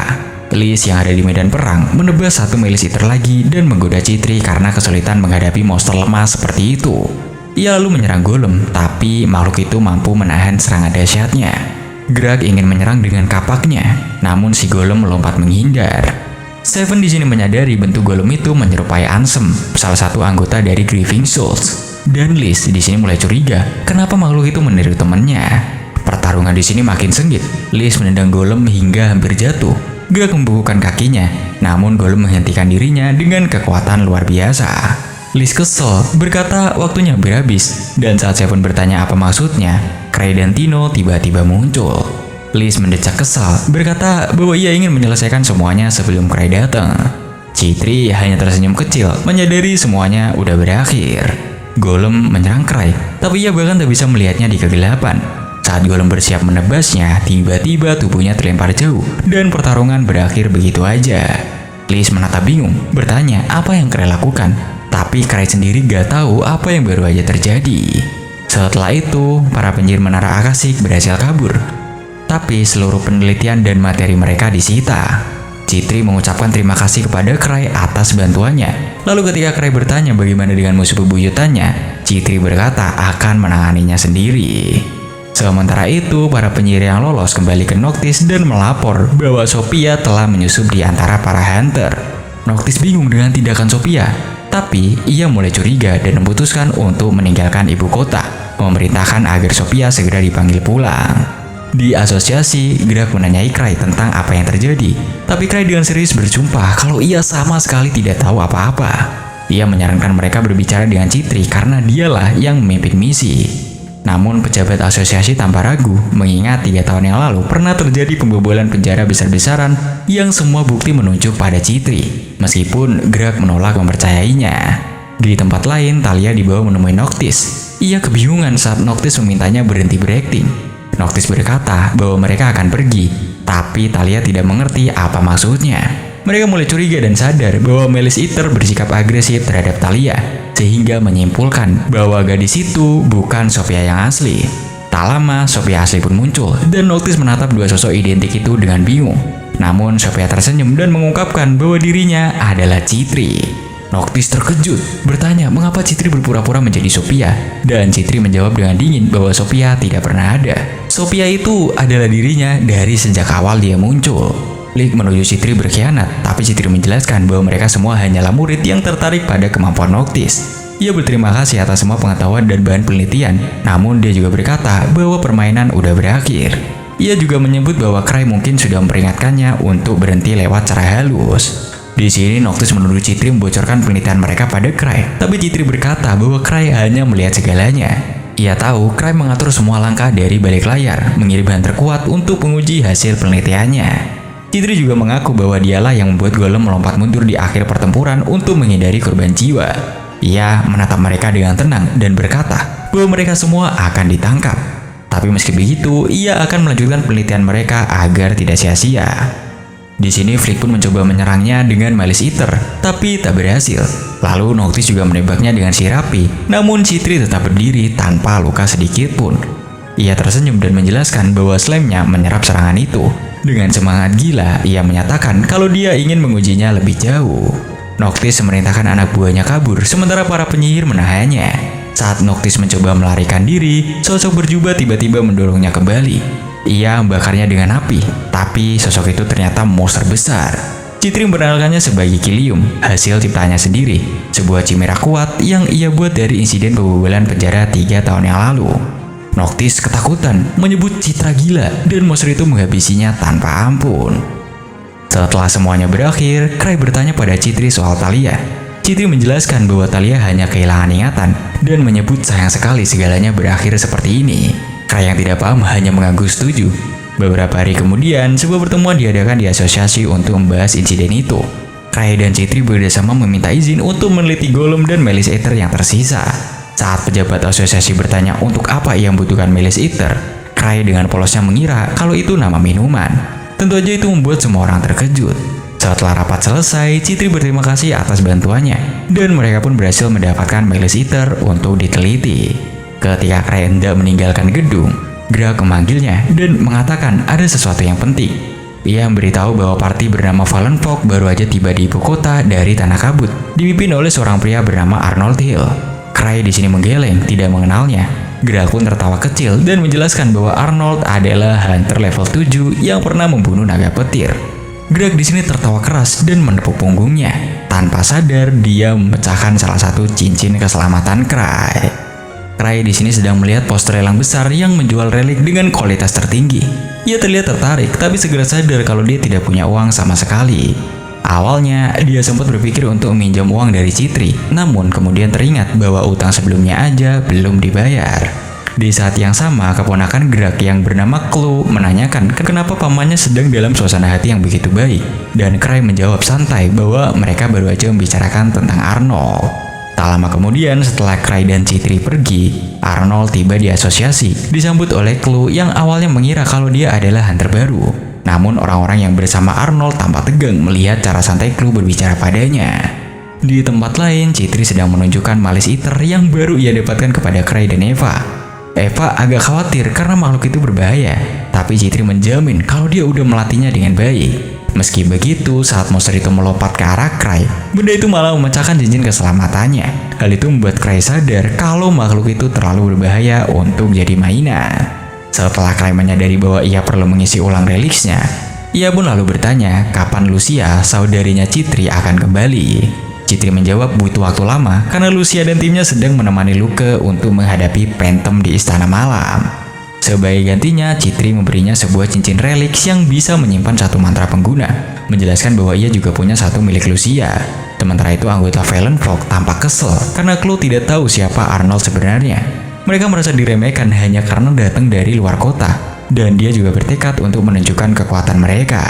Liz yang ada di medan perang menebas satu Malice Eater lagi dan menggoda Chitri karena kesulitan menghadapi monster lemah seperti itu. Ia lalu menyerang golem, tapi makhluk itu mampu menahan serangan dahsyatnya. Greg ingin menyerang dengan kapaknya, namun si golem melompat menghindar. Seven di sini menyadari bentuk golem itu menyerupai Ansem, salah satu anggota dari Grieving Souls. Dan Liz di sini mulai curiga, kenapa makhluk itu meniru temannya. Pertarungan di sini makin sengit. Liz menendang golem hingga hampir jatuh. Greg membukukan kakinya, namun golem menghentikan dirinya dengan kekuatan luar biasa. Liz kesel, berkata waktunya hampir habis. Dan saat Seven bertanya apa maksudnya, Cray dan Tino tiba-tiba muncul. Liz mendecak kesal, berkata bahwa ia ingin menyelesaikan semuanya sebelum Cray datang. Chitri hanya tersenyum kecil, menyadari semuanya udah berakhir. Golem menyerang Cray, tapi ia bahkan tak bisa melihatnya di kegelapan. Saat golem bersiap menebasnya, tiba-tiba tubuhnya terlempar jauh, dan pertarungan berakhir begitu aja. Liz menatap bingung, bertanya apa yang Cray lakukan, tapi Cray sendiri gak tahu apa yang baru aja terjadi. Setelah itu, para penyihir Menara Akasik berhasil kabur. Tapi seluruh penelitian dan materi mereka disita. Chitri mengucapkan terima kasih kepada Cray atas bantuannya. Lalu ketika Cray bertanya bagaimana dengan musuh bebuyutannya, Chitri berkata akan menanganinya sendiri. Sementara itu, para penyihir yang lolos kembali ke Noctis dan melapor bahwa Sophia telah menyusup di antara para Hunter. Noctis bingung dengan tindakan Sophia, tapi ia mulai curiga dan memutuskan untuk meninggalkan ibu kota, memerintahkan agar Sophia segera dipanggil pulang. Di asosiasi, Greg menanyai Cray tentang apa yang terjadi, tapi Cray dengan serius bersumpah kalau ia sama sekali tidak tahu apa-apa. Ia menyarankan mereka berbicara dengan Chitri karena dialah yang memimpin misi. Namun pejabat asosiasi tanpa ragu mengingat 3 tahun yang lalu pernah terjadi pembobolan penjara besar-besaran yang semua bukti menunjuk pada Chitri, meskipun Greg menolak mempercayainya. Di tempat lain, Talia dibawa menemui Noctis. Ia kebingungan saat Noctis memintanya berhenti berakting. Noctis berkata bahwa mereka akan pergi, tapi Talia tidak mengerti apa maksudnya. Mereka mulai curiga dan sadar bahwa Melis Eater bersikap agresif terhadap Talia, sehingga menyimpulkan bahwa gadis itu bukan Sophia yang asli. Tak lama, Sophia asli pun muncul, dan Noctis menatap dua sosok identik itu dengan bingung. Namun, Sophia tersenyum dan mengungkapkan bahwa dirinya adalah Chitri. Noctis terkejut, bertanya mengapa Chitri berpura-pura menjadi Sophia, dan Chitri menjawab dengan dingin bahwa Sophia tidak pernah ada. Sophia itu adalah dirinya dari sejak awal dia muncul. Lik menuju Chitri berkhianat, tapi Chitri menjelaskan bahwa mereka semua hanyalah murid yang tertarik pada kemampuan Noctis. Ia berterima kasih atas semua pengetahuan dan bahan penelitian, namun dia juga berkata bahwa permainan udah berakhir. Ia juga menyebut bahwa Cray mungkin sudah memperingatkannya untuk berhenti lewat cara halus. Di sini Noctis menuduh Chitri membocorkan penelitian mereka pada Cray, tapi Chitri berkata bahwa Cray hanya melihat segalanya. Ia tahu Cray mengatur semua langkah dari balik layar, mengirim bahan terkuat untuk menguji hasil penelitiannya. Chitri juga mengaku bahwa dialah yang membuat Golem melompat mundur di akhir pertempuran untuk menghindari korban jiwa. Ia menatap mereka dengan tenang dan berkata bahwa mereka semua akan ditangkap. Tapi meski begitu, ia akan melanjutkan penelitian mereka agar tidak sia-sia. Di sini Flick pun mencoba menyerangnya dengan Melis Eater, tapi tak berhasil. Lalu Noctis juga menembaknya dengan si rapi, namun Chitri tetap berdiri tanpa luka sedikit pun. Ia tersenyum dan menjelaskan bahwa slamnya menyerap serangan itu. Dengan semangat gila, ia menyatakan kalau dia ingin mengujinya lebih jauh. Noctis memerintahkan anak buahnya kabur, sementara para penyihir menahannya. Saat Noctis mencoba melarikan diri, sosok berjubah tiba-tiba mendorongnya kembali. Ia membakarnya dengan api, tapi sosok itu ternyata monster besar. Chitri memperkenalkannya sebagai Kilium, hasil ciptaannya sendiri, sebuah chimera kuat yang ia buat dari insiden pembobolan penjara 3 tahun yang lalu. Noctis ketakutan, menyebut Citra gila, dan monster itu menghabisinya tanpa ampun. Setelah semuanya berakhir, Cray bertanya pada Chitri soal Talia. Chitri menjelaskan bahwa Talia hanya kehilangan ingatan, dan menyebut sayang sekali segalanya berakhir seperti ini. Cray yang tidak paham hanya mengangguk setuju. Beberapa hari kemudian, sebuah pertemuan diadakan di asosiasi untuk membahas insiden itu. Cray dan Chitri bersama meminta izin untuk meneliti Golem dan Melis Eater yang tersisa. Saat pejabat asosiasi bertanya untuk apa ia membutuhkan Melis Eater, Cray dengan polosnya mengira kalau itu nama minuman. Tentu aja itu membuat semua orang terkejut. Setelah rapat selesai, Chitri berterima kasih atas bantuannya, dan mereka pun berhasil mendapatkan Melis Eater untuk diteliti. Ketika Cray hendak meninggalkan gedung, Greg memanggilnya dan mengatakan ada sesuatu yang penting. Ia memberitahu bahwa party bernama Fallen Folk baru aja tiba di ibu kota dari Tanah Kabut, dipimpin oleh seorang pria bernama Arnold Hill. Cray di sini menggeleng, tidak mengenalnya. Greg pun tertawa kecil dan menjelaskan bahwa Arnold adalah hunter level 7 yang pernah membunuh naga petir. Greg di sini tertawa keras dan menepuk punggungnya. Tanpa sadar, dia memecahkan salah satu cincin keselamatan Cray. Cray di sini sedang melihat poster lelang besar yang menjual relik dengan kualitas tertinggi. Ia terlihat tertarik, tapi segera sadar kalau dia tidak punya uang sama sekali. Awalnya, dia sempat berpikir untuk meminjam uang dari Chitri, namun kemudian teringat bahwa utang sebelumnya aja belum dibayar. Di saat yang sama, keponakan Greg yang bernama Chloe menanyakan kenapa pamannya sedang dalam suasana hati yang begitu baik, dan Cray menjawab santai bahwa mereka baru aja membicarakan tentang Arnold. Tak lama kemudian, setelah Cray dan Chitri pergi, Arnold tiba di asosiasi, disambut oleh Chloe yang awalnya mengira kalau dia adalah hunter baru. Namun orang-orang yang bersama Arnold tampak tegang melihat cara santai Chloe berbicara padanya. Di tempat lain, Chitri sedang menunjukkan Melis Eater yang baru ia dapatkan kepada Cray dan Eva. Eva agak khawatir karena makhluk itu berbahaya, tapi Chitri menjamin kalau dia udah melatihnya dengan baik. Meski begitu, saat monster itu melompat ke arah Cray, benda itu malah memecahkan cincin keselamatannya. Hal itu membuat Cray sadar kalau makhluk itu terlalu berbahaya untuk jadi mainan. Setelah Cray menyadari bahwa ia perlu mengisi ulang reliksnya, ia pun lalu bertanya kapan Lucia, saudarinya Chitri, akan kembali. Chitri menjawab butuh waktu lama karena Lucia dan timnya sedang menemani Luke untuk menghadapi Phantom di Istana Malam. Sebagai gantinya, Chitri memberinya sebuah cincin reliks yang bisa menyimpan satu mantra pengguna, menjelaskan bahwa ia juga punya satu milik Lucia. Sementara itu, anggota Fallen Folk tampak kesel karena Chloe tidak tahu siapa Arnold sebenarnya. Mereka merasa diremehkan hanya karena datang dari luar kota, dan dia juga bertekad untuk menunjukkan kekuatan mereka.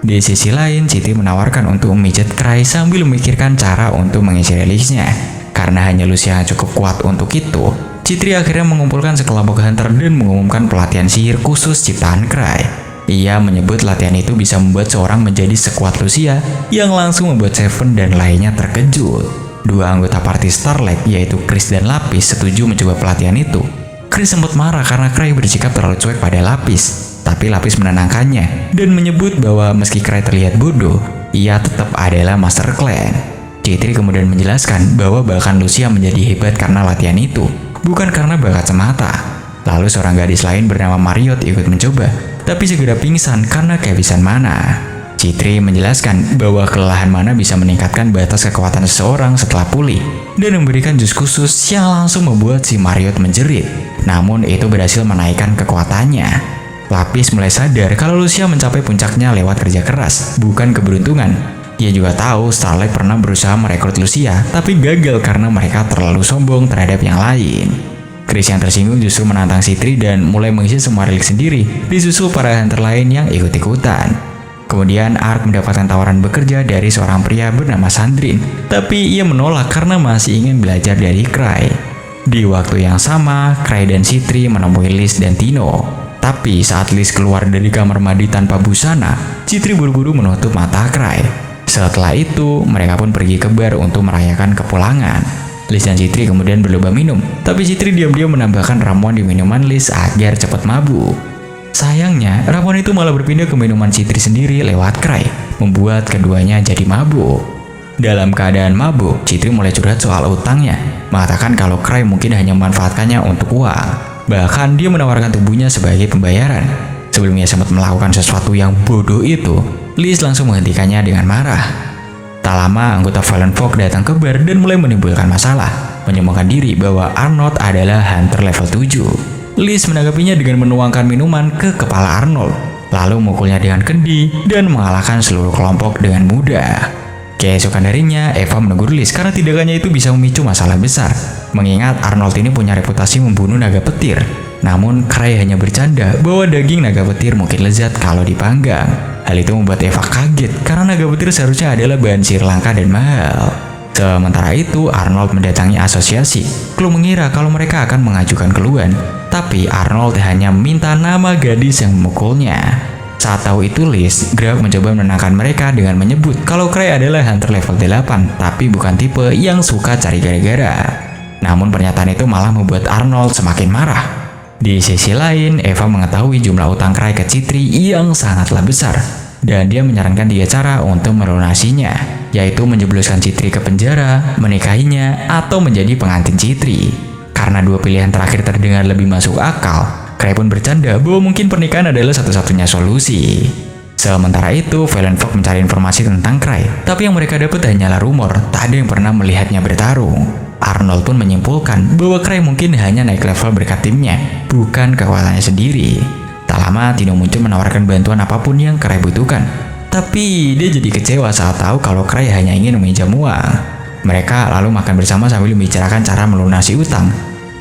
Di sisi lain, Chitri menawarkan untuk memijat Cray sambil memikirkan cara untuk mengisi rilisnya. Karena hanya Lucia yang cukup kuat untuk itu, Chitri akhirnya mengumpulkan sekelompok hunter dan mengumumkan pelatihan sihir khusus ciptaan Cray. Ia menyebut latihan itu bisa membuat seorang menjadi sekuat Lucia, yang langsung membuat Seven dan lainnya terkejut. Dua anggota party Starlight yaitu Chris dan Lapis setuju mencoba pelatihan itu. Chris sempat marah karena Cray bersikap terlalu cuek pada Lapis, tapi Lapis menenangkannya dan menyebut bahwa meski Cray terlihat bodoh, ia tetap adalah Master Clan. Chitri kemudian menjelaskan bahwa bahkan Lucia menjadi hebat karena latihan itu, bukan karena bakat semata. Lalu seorang gadis lain bernama Marriott ikut mencoba, tapi segera pingsan karena kehabisan mana. Chitri menjelaskan bahwa kelelahan mana bisa meningkatkan batas kekuatan seseorang setelah pulih dan memberikan jus khusus yang langsung membuat si Marriott menjerit. Namun itu berhasil menaikkan kekuatannya. Lapis mulai sadar kalau Lucia mencapai puncaknya lewat kerja keras, bukan keberuntungan. Ia juga tahu Starlight pernah berusaha merekrut Lucia, tapi gagal karena mereka terlalu sombong terhadap yang lain. Chris yang tersinggung justru menantang Chitri dan mulai mengisi semua relik sendiri, disusul para hunter lain yang ikut-ikutan. Kemudian Ark mendapatkan tawaran bekerja dari seorang pria bernama Sandrine, tapi ia menolak karena masih ingin belajar dari Cray. Di waktu yang sama, Cray dan Chitri menemui Liz dan Tino. Tapi saat Liz keluar dari kamar mandi tanpa busana, Chitri buru-buru menutup mata Cray. Setelah itu, mereka pun pergi ke bar untuk merayakan kepulangan. Liz dan Chitri kemudian berlomba minum, tapi Chitri diam-diam menambahkan ramuan di minuman Liz agar cepat mabuk. Sayangnya, ramuan itu malah berpindah ke minuman Chitri sendiri lewat Cray, membuat keduanya jadi mabuk. Dalam keadaan mabuk, Chitri mulai curhat soal utangnya, mengatakan kalau Cray mungkin hanya memanfaatkannya untuk uang. Bahkan dia menawarkan tubuhnya sebagai pembayaran. Sebelum ia sempat melakukan sesuatu yang bodoh itu, Liz langsung menghentikannya dengan marah. Tak lama, anggota Valen Folk datang ke bar dan mulai menimbulkan masalah, menyombongkan diri bahwa Arnold adalah hunter level 7. Liz menanggapinya dengan menuangkan minuman ke kepala Arnold, lalu memukulnya dengan kendi dan mengalahkan seluruh kelompok dengan mudah. Keesokan harinya, Eva menegur Liz karena tindakannya itu bisa memicu masalah besar, mengingat Arnold ini punya reputasi membunuh naga petir. Namun, Cray hanya bercanda bahwa daging naga petir mungkin lezat kalau dipanggang. Hal itu membuat Eva kaget karena naga petir seharusnya adalah bahan sihir langka dan mahal. Sementara itu, Arnold mendatangi asosiasi. Clue mengira kalau mereka akan mengajukan keluhan, tapi Arnold hanya meminta nama gadis yang memukulnya. Saat tahu itu Liz, Greg mencoba menenangkan mereka dengan menyebut kalau Cray adalah hunter level 8, tapi bukan tipe yang suka cari gara-gara. Namun pernyataan itu malah membuat Arnold semakin marah. Di sisi lain, Eva mengetahui jumlah utang Cray ke Chitri yang sangatlah besar, dan dia menyarankan 3 cara untuk melunasinya, yaitu menjebloskan Chitri ke penjara, menikahinya, atau menjadi pengantin Chitri. Karena 2 pilihan terakhir terdengar lebih masuk akal, Cray pun bercanda bahwa mungkin pernikahan adalah satu-satunya solusi. Sementara itu, Valen Folk mencari informasi tentang Cray, tapi yang mereka dapat hanyalah rumor, tak ada yang pernah melihatnya bertarung. Arnold pun menyimpulkan bahwa Cray mungkin hanya naik level berkat timnya, bukan kekuatannya sendiri. Tak lama, Tino muncul menawarkan bantuan apapun yang Cray butuhkan. Tapi dia jadi kecewa saat tahu kalau Cray hanya ingin meminjam uang. Mereka lalu makan bersama sambil membicarakan cara melunasi utang.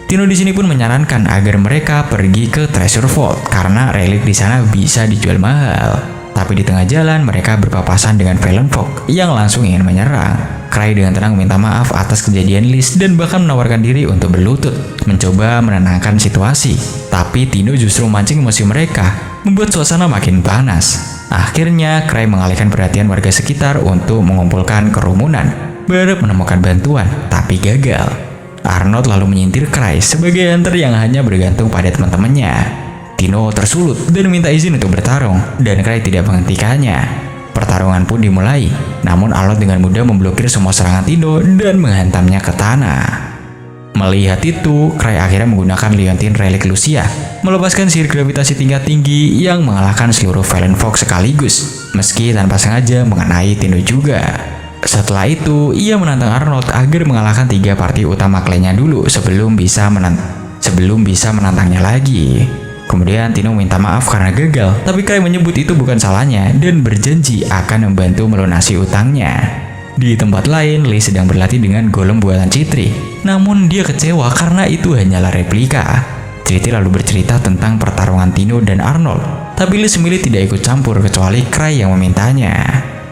Tino di sini pun menyarankan agar mereka pergi ke Treasure Vault karena relik di sana bisa dijual mahal. Tapi di tengah jalan mereka berpapasan dengan Valen Folk yang langsung ingin menyerang. Cray dengan tenang meminta maaf atas kejadian Liz dan bahkan menawarkan diri untuk berlutut, mencoba menenangkan situasi. Tapi Tino justru memancing emosi mereka, membuat suasana makin panas. Akhirnya, Cray mengalihkan perhatian warga sekitar untuk mengumpulkan kerumunan, berharap menemukan bantuan, tapi gagal. Arnold lalu menyindir Cray sebagai hunter yang hanya bergantung pada teman-temannya. Tino tersulut dan minta izin untuk bertarung, dan Cray tidak menghentikannya. Pertarungan pun dimulai, namun Arnold dengan mudah memblokir semua serangan Tino dan menghantamnya ke tanah. Melihat itu, Cray akhirnya menggunakan Leontine Relik Lucia, melepaskan sihir gravitasi tingkat tinggi yang mengalahkan seluruh Valen Folk sekaligus, meski tanpa sengaja mengenai Tino juga. Setelah itu, ia menantang Arnold agar mengalahkan 3 parti utama klannya dulu sebelum bisa menantangnya lagi. Kemudian Tino minta maaf karena gagal, tapi Cray menyebut itu bukan salahnya dan berjanji akan membantu melunasi utangnya. Di tempat lain, Lee sedang berlatih dengan golem buatan Chitri. namun dia kecewa karena itu hanyalah replika. Citri lalu bercerita tentang pertarungan Tino dan Arnold, tapi Liz memilih tidak ikut campur kecuali Cray yang memintanya.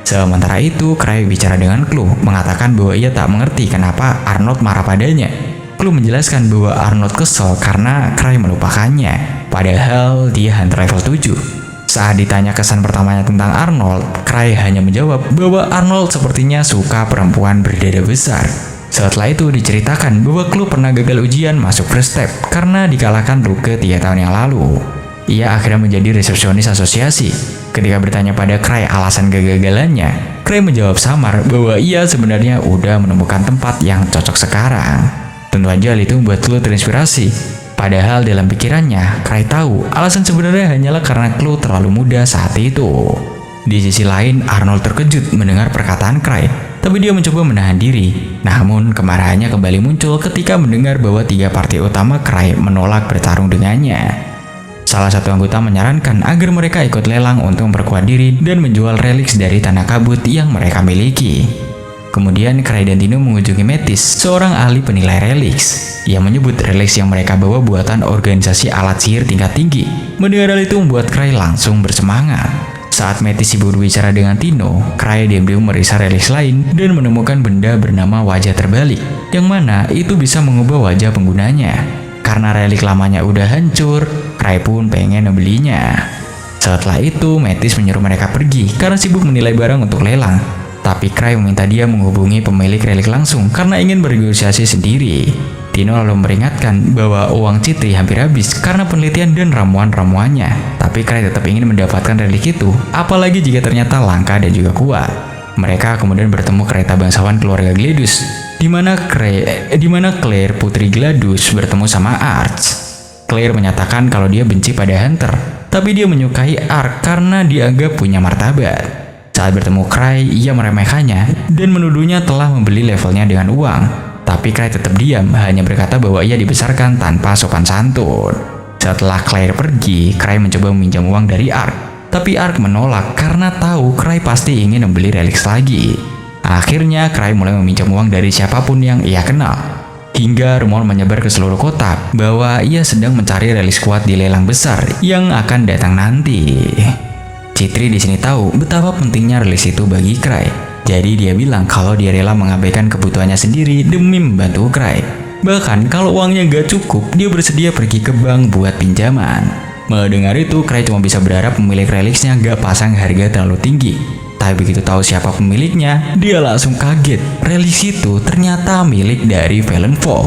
Sementara itu, Cray bicara dengan Clue, mengatakan bahwa ia tak mengerti kenapa Arnold marah padanya. Clue menjelaskan bahwa Arnold kesal karena Cray melupakannya, padahal dia hunter level 7. Saat ditanya kesan pertamanya tentang Arnold, Cray hanya menjawab bahwa Arnold sepertinya suka perempuan berdada besar. Setelah itu diceritakan bahwa Clue pernah gagal ujian masuk first step karena dikalahkan Luke 3 tahun yang lalu. Ia akhirnya menjadi resepsionis asosiasi. Ketika bertanya pada Cray alasan kegagalannya, Cray menjawab samar bahwa ia sebenarnya udah menemukan tempat yang cocok sekarang. Tentu aja hal itu membuat Clue terinspirasi. Padahal dalam pikirannya, Cray tahu alasan sebenarnya hanyalah karena Clue terlalu muda saat itu. Di sisi lain, Arnold terkejut mendengar perkataan Cray, tapi dia mencoba menahan diri. Namun kemarahannya kembali muncul ketika mendengar bahwa 3 partai utama Cray menolak bertarung dengannya. Salah satu anggota menyarankan agar mereka ikut lelang untuk memperkuat diri dan menjual reliks dari tanah kabut yang mereka miliki. Kemudian Cray dan Tino mengunjungi Metis, seorang ahli penilai reliks. Ia menyebut reliks yang mereka bawa buatan organisasi alat sihir tingkat tinggi. Mendengar hal itu membuat Cray langsung bersemangat. Saat Metis sibuk berbicara dengan Tino, Cray diam-diam meriksa reliks lain dan menemukan benda bernama wajah terbalik, yang mana itu bisa mengubah wajah penggunanya. Karena relik lamanya udah hancur, Cray pun pengen membelinya. Setelah itu, Metis menyuruh mereka pergi karena sibuk menilai barang untuk lelang. Tapi Cray meminta dia menghubungi pemilik relik langsung karena ingin bernegosiasi sendiri. Tino lalu meringatkan bahwa uang Citri hampir habis karena penelitian dan ramuan-ramuannya. Tapi Cray tetap ingin mendapatkan relik itu, apalagi jika ternyata langka dan juga kuat. Mereka kemudian bertemu kereta bangsawan keluarga Gladus, di mana Claire putri Gladus bertemu sama Arch. Claire menyatakan kalau dia benci pada Hunter, tapi dia menyukai Arch karena dianggap punya martabat. Saat bertemu Cray, ia meremehkannya dan menuduhnya telah membeli levelnya dengan uang. Tapi Cray tetap diam, hanya berkata bahwa ia dibesarkan tanpa sopan santun. Setelah Claire pergi, Cray mencoba meminjam uang dari Arch. Tapi Arch menolak karena tahu Cray pasti ingin membeli reliks lagi. Akhirnya Cray mulai meminjam uang dari siapapun yang ia kenal. Hingga rumor menyebar ke seluruh kota bahwa ia sedang mencari reliks kuat di lelang besar yang akan datang nanti. Citri di sini tahu betapa pentingnya reliks itu bagi Cray. Jadi dia bilang kalau dia rela mengabaikan kebutuhannya sendiri demi membantu Cray. Bahkan kalau uangnya gak cukup, dia bersedia pergi ke bank buat pinjaman. Mendengar itu, Cray cuma bisa berharap pemilik reliksnya gak pasang harga terlalu tinggi. Tapi begitu tahu siapa pemiliknya, dia langsung kaget. Reliks itu ternyata milik dari Valen Folk.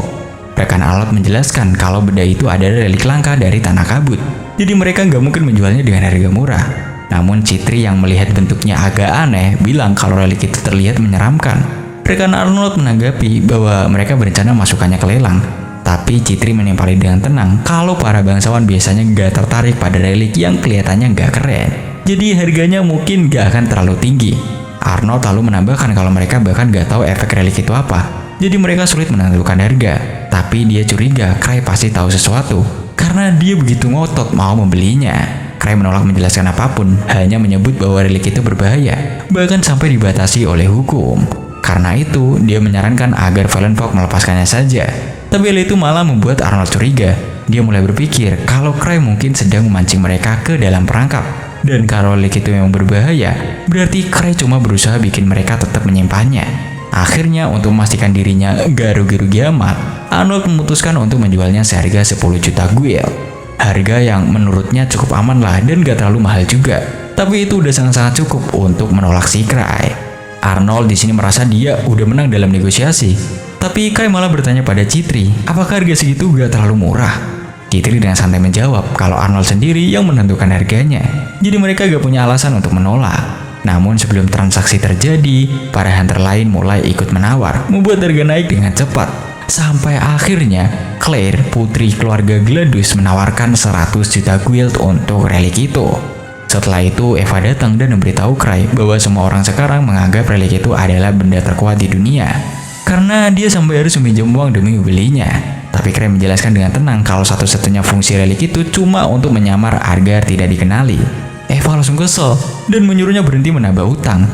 Rekan Alot menjelaskan kalau benda itu adalah relik langka dari tanah kabut. Jadi mereka gak mungkin menjualnya dengan harga murah. Namun Citri yang melihat bentuknya agak aneh bilang kalau relik itu terlihat menyeramkan. Rekan Arnold menanggapi bahwa mereka berencana masukkannya ke lelang. Tapi Citri menimpali dengan tenang kalau para bangsawan biasanya gak tertarik pada relik yang kelihatannya gak keren. Jadi harganya mungkin gak akan terlalu tinggi. Arnold lalu menambahkan kalau mereka bahkan gak tahu efek relik itu apa. Jadi mereka sulit menentukan harga. Tapi dia curiga Cray pasti tahu sesuatu karena dia begitu ngotot mau membelinya. Cray menolak menjelaskan apapun, hanya menyebut bahwa relik itu berbahaya, bahkan sampai dibatasi oleh hukum. Karena itu, dia menyarankan agar Valen Folk melepaskannya saja. Tapi hal itu malah membuat Arnold curiga. Dia mulai berpikir kalau Cray mungkin sedang memancing mereka ke dalam perangkap. Dan kalau relik itu memang berbahaya, berarti Cray cuma berusaha bikin mereka tetap menyimpannya. Akhirnya, untuk memastikan dirinya gak rugi-rugi amat, Arnold memutuskan untuk menjualnya seharga 10 juta guil. Harga yang menurutnya cukup aman lah dan gak terlalu mahal juga. Tapi itu udah sangat-sangat cukup untuk menolak si Cray. Arnold di sini merasa dia udah menang dalam negosiasi. Tapi Cray malah bertanya pada Citri, apakah harga segitu gak terlalu murah? Citri dengan santai menjawab kalau Arnold sendiri yang menentukan harganya. Jadi mereka gak punya alasan untuk menolak. Namun sebelum transaksi terjadi, para hunter lain mulai ikut menawar, membuat harga naik dengan cepat. Sampai akhirnya, Claire, putri keluarga Gladus, menawarkan 100 juta guild untuk relik itu. Setelah itu, Eva datang dan memberitahu Cray bahwa semua orang sekarang menganggap relik itu adalah benda terkuat di dunia. Karena dia sampai harus meminjam uang demi membelinya. Tapi Cray menjelaskan dengan tenang kalau satu-satunya fungsi relik itu cuma untuk menyamar agar tidak dikenali. Eva langsung kesel dan menyuruhnya berhenti menambah utang.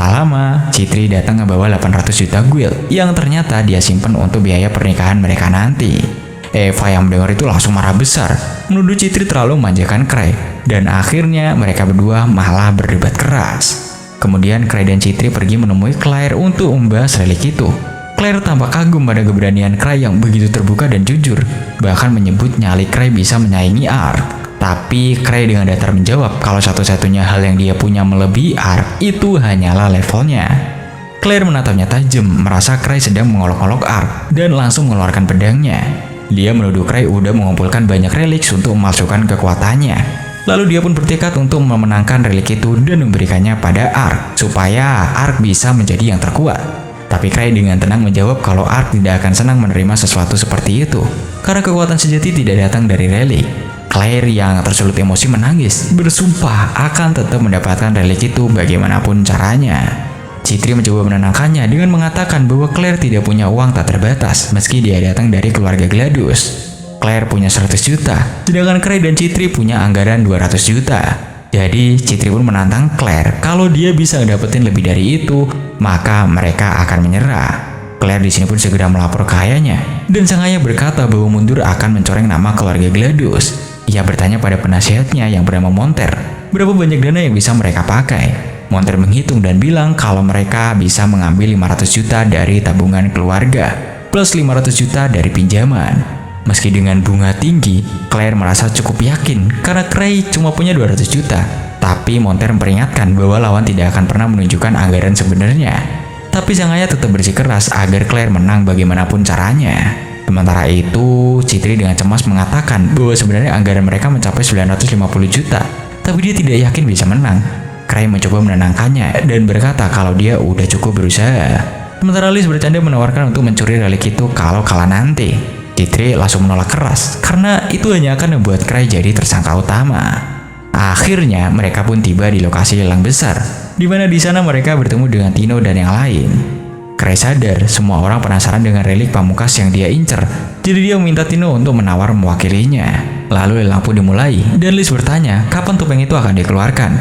Tak lama, Chitri datang membawa 800 juta guil yang ternyata dia simpen untuk biaya pernikahan mereka nanti. Eva yang mendengar itu langsung marah besar, menuduh Chitri terlalu memanjakan Cray, dan akhirnya mereka berdua malah berdebat keras. Kemudian Cray dan Chitri pergi menemui Claire untuk membahas relik itu. Claire tampak kagum pada keberanian Cray yang begitu terbuka dan jujur, bahkan menyebut nyali Cray bisa menyaingi Ark. Tapi Cray dengan datar menjawab kalau satu-satunya hal yang dia punya melebihi Ark itu hanyalah levelnya. Claire menatapnya tajam, merasa Cray sedang mengolok-olok Ark, dan langsung mengeluarkan pedangnya. Dia menuduh Cray udah mengumpulkan banyak relik untuk memalsukan kekuatannya. Lalu dia pun bertekad untuk memenangkan relik itu dan memberikannya pada Ark, supaya Ark bisa menjadi yang terkuat. Tapi Cray dengan tenang menjawab kalau Ark tidak akan senang menerima sesuatu seperti itu, karena kekuatan sejati tidak datang dari relik. Claire yang tersulut emosi menangis, bersumpah akan tetap mendapatkan relik itu bagaimanapun caranya. Chitri mencoba menenangkannya dengan mengatakan bahwa Claire tidak punya uang tak terbatas meski dia datang dari keluarga Gladus. Claire punya 100 juta, sedangkan Cray dan Chitri punya anggaran 200 juta. Jadi Chitri pun menantang Claire kalau dia bisa dapetin lebih dari itu, maka mereka akan menyerah. Claire di sini pun segera melapor ke ayahnya, dan sang ayah berkata bahwa mundur akan mencoreng nama keluarga Gladus. Ia bertanya pada penasihatnya yang bernama Monter, berapa banyak dana yang bisa mereka pakai. Monter menghitung dan bilang kalau mereka bisa mengambil 500 juta dari tabungan keluarga, plus 500 juta dari pinjaman. Meski dengan bunga tinggi, Claire merasa cukup yakin karena Cray cuma punya 200 juta. Tapi Monter memperingatkan bahwa lawan tidak akan pernah menunjukkan anggaran sebenarnya. Tapi sang ayah tetap bersikeras agar Claire menang bagaimanapun caranya. Sementara itu, Chitri dengan cemas mengatakan bahwa sebenarnya anggaran mereka mencapai 950 juta, tapi dia tidak yakin bisa menang. Cray mencoba menenangkannya dan berkata kalau dia udah cukup berusaha. Sementara Liz bercanda menawarkan untuk mencuri relik itu kalau kalah nanti. Chitri langsung menolak keras, karena itu hanya akan membuat Cray jadi tersangka utama. Akhirnya, mereka pun tiba di lokasi lelang besar, di mana di sana mereka bertemu dengan Tino dan yang lain. Cray sadar semua orang penasaran dengan relik pamungkas yang dia incer, jadi dia meminta Tino untuk menawar mewakilinya. Lalu lelang pun dimulai, dan Liz bertanya kapan topeng itu akan dikeluarkan.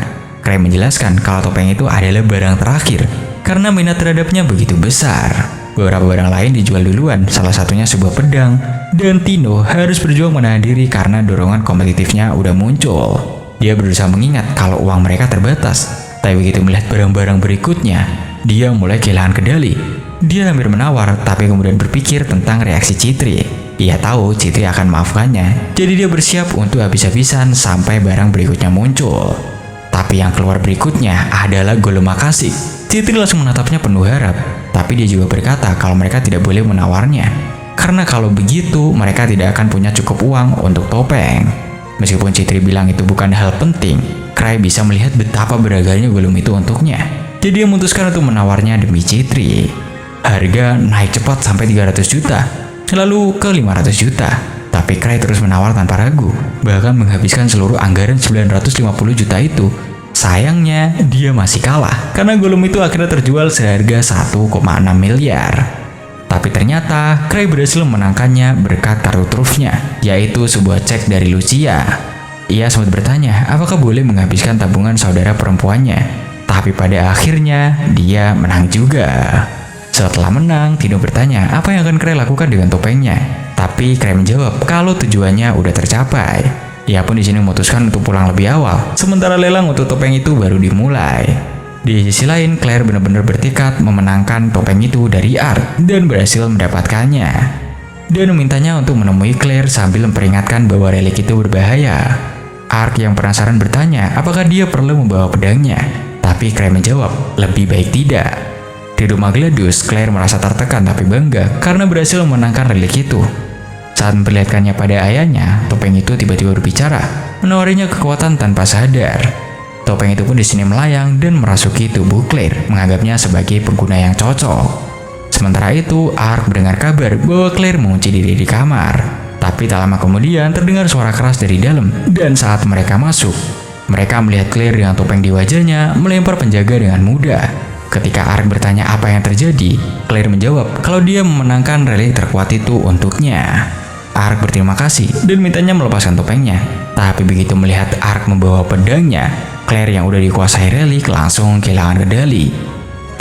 Cray menjelaskan kalau topeng itu adalah barang terakhir, karena minat terhadapnya begitu besar. Beberapa barang lain dijual duluan, salah satunya sebuah pedang, dan Tino harus berjuang menahan diri karena dorongan kompetitifnya udah muncul. Dia berusaha mengingat kalau uang mereka terbatas, tapi begitu melihat barang-barang berikutnya, dia mulai kehilangan kendali. Dia hampir menawar, tapi kemudian berpikir tentang reaksi Chitri. Ia tahu Chitri akan maafkannya, jadi dia bersiap untuk habis-habisan sampai barang berikutnya muncul. Tapi yang keluar berikutnya adalah golem makasih. Chitri langsung menatapnya penuh harap, tapi dia juga berkata kalau mereka tidak boleh menawarnya, karena kalau begitu mereka tidak akan punya cukup uang untuk topeng. Meskipun Chitri bilang itu bukan hal penting, Cray bisa melihat betapa berharganya golem itu untuknya. Jadi dia memutuskan untuk menawarnya demi Chitri. Harga naik cepat sampai 300 juta, lalu ke 500 juta. Tapi Cray terus menawar tanpa ragu, bahkan menghabiskan seluruh anggaran 950 juta itu. Sayangnya, dia masih kalah, karena golem itu akhirnya terjual seharga 1,6 miliar. Tapi ternyata, Cray berhasil memenangkannya berkat kartu trufnya, yaitu sebuah cek dari Lucia. Ia sempat bertanya apakah boleh menghabiskan tabungan saudara perempuannya, tapi pada akhirnya dia menang juga. Setelah menang, Tino bertanya apa yang akan Cray lakukan dengan topengnya. Tapi Cray menjawab kalau tujuannya udah tercapai. Ia pun di sini memutuskan untuk pulang lebih awal, sementara lelang untuk topeng itu baru dimulai. Di sisi lain, Claire benar-benar bertekad memenangkan topeng itu dari Ark dan berhasil mendapatkannya. Dan memintanya untuk menemui Claire sambil memperingatkan bahwa relik itu berbahaya. Ark yang penasaran bertanya apakah dia perlu membawa pedangnya, tapi Claire menjawab lebih baik tidak. Di rumah Gladus, Claire merasa tertekan tapi bangga karena berhasil memenangkan relik itu. Saat memperlihatkannya pada ayahnya, topeng itu tiba-tiba berbicara, menawarinya kekuatan tanpa sadar. Topeng itu pun di sini melayang dan merasuki tubuh Claire, menganggapnya sebagai pengguna yang cocok. Sementara itu, Ark mendengar kabar bahwa Claire mengunci diri di kamar. Tapi tak lama kemudian terdengar suara keras dari dalam, dan saat mereka masuk, mereka melihat Claire dengan topeng di wajahnya melempar penjaga dengan mudah. Ketika Ark bertanya apa yang terjadi, Claire menjawab kalau dia memenangkan relik terkuat itu untuknya. Ark berterima kasih dan mintanya melepaskan topengnya. Tapi begitu melihat Ark membawa pedangnya, Claire yang udah dikuasai relik langsung kehilangan kendali.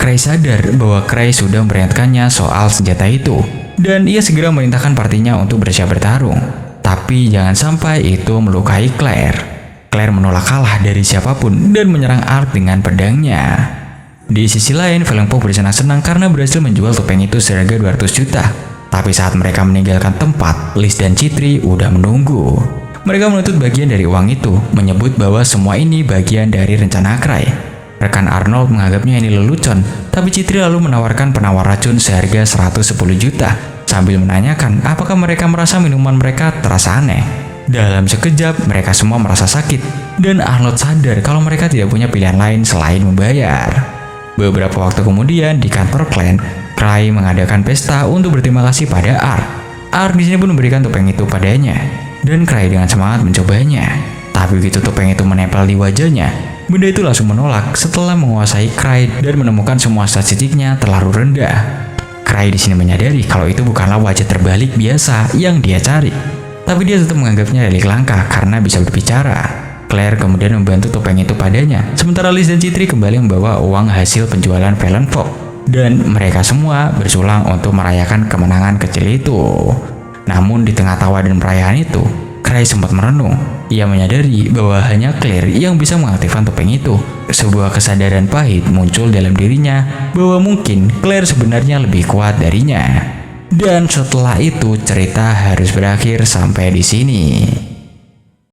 Cray sadar bahwa Cray sudah memperingatkannya soal senjata itu, dan ia segera memerintahkan partinya untuk bersiap bertarung. Tapi jangan sampai itu melukai Claire. Claire menolak kalah dari siapapun dan menyerang Art dengan pedangnya. Di sisi lain, Velengpo bersenang-senang karena berhasil menjual topeng itu seharga 200 juta. Tapi saat mereka meninggalkan tempat, Liz dan Chitri udah menunggu. Mereka menuntut bagian dari uang itu, menyebut bahwa semua ini bagian dari rencana Cray. Rekan Arnold menganggapnya ini lelucon, tapi Chitri lalu menawarkan penawar racun seharga 110 juta, sambil menanyakan apakah mereka merasa minuman mereka terasa aneh. Dalam sekejap, mereka semua merasa sakit, dan Arnold sadar kalau mereka tidak punya pilihan lain selain membayar. Beberapa waktu kemudian di kantor klan, Cray mengadakan pesta untuk berterima kasih pada Art. Art di sini pun memberikan topeng itu padanya, dan Cray dengan semangat mencobanya. Tapi begitu topeng itu menempel di wajahnya, benda itu langsung menolak setelah menguasai Cray dan menemukan semua statistiknya terlalu rendah. Cray di sini menyadari kalau itu bukanlah wajah terbalik biasa yang dia cari, tapi dia tetap menganggapnya relik langka karena bisa berbicara. Claire kemudian membantu topeng itu padanya, sementara Liz dan Chitri kembali membawa uang hasil penjualan Velengpo, dan mereka semua bersulang untuk merayakan kemenangan kecil itu. Namun di tengah tawa dan perayaan itu, Cray sempat merenung. Ia menyadari bahwa hanya Claire yang bisa mengaktifkan topeng itu. Sebuah kesadaran pahit muncul dalam dirinya bahwa mungkin Claire sebenarnya lebih kuat darinya. Dan setelah itu cerita harus berakhir sampai di sini.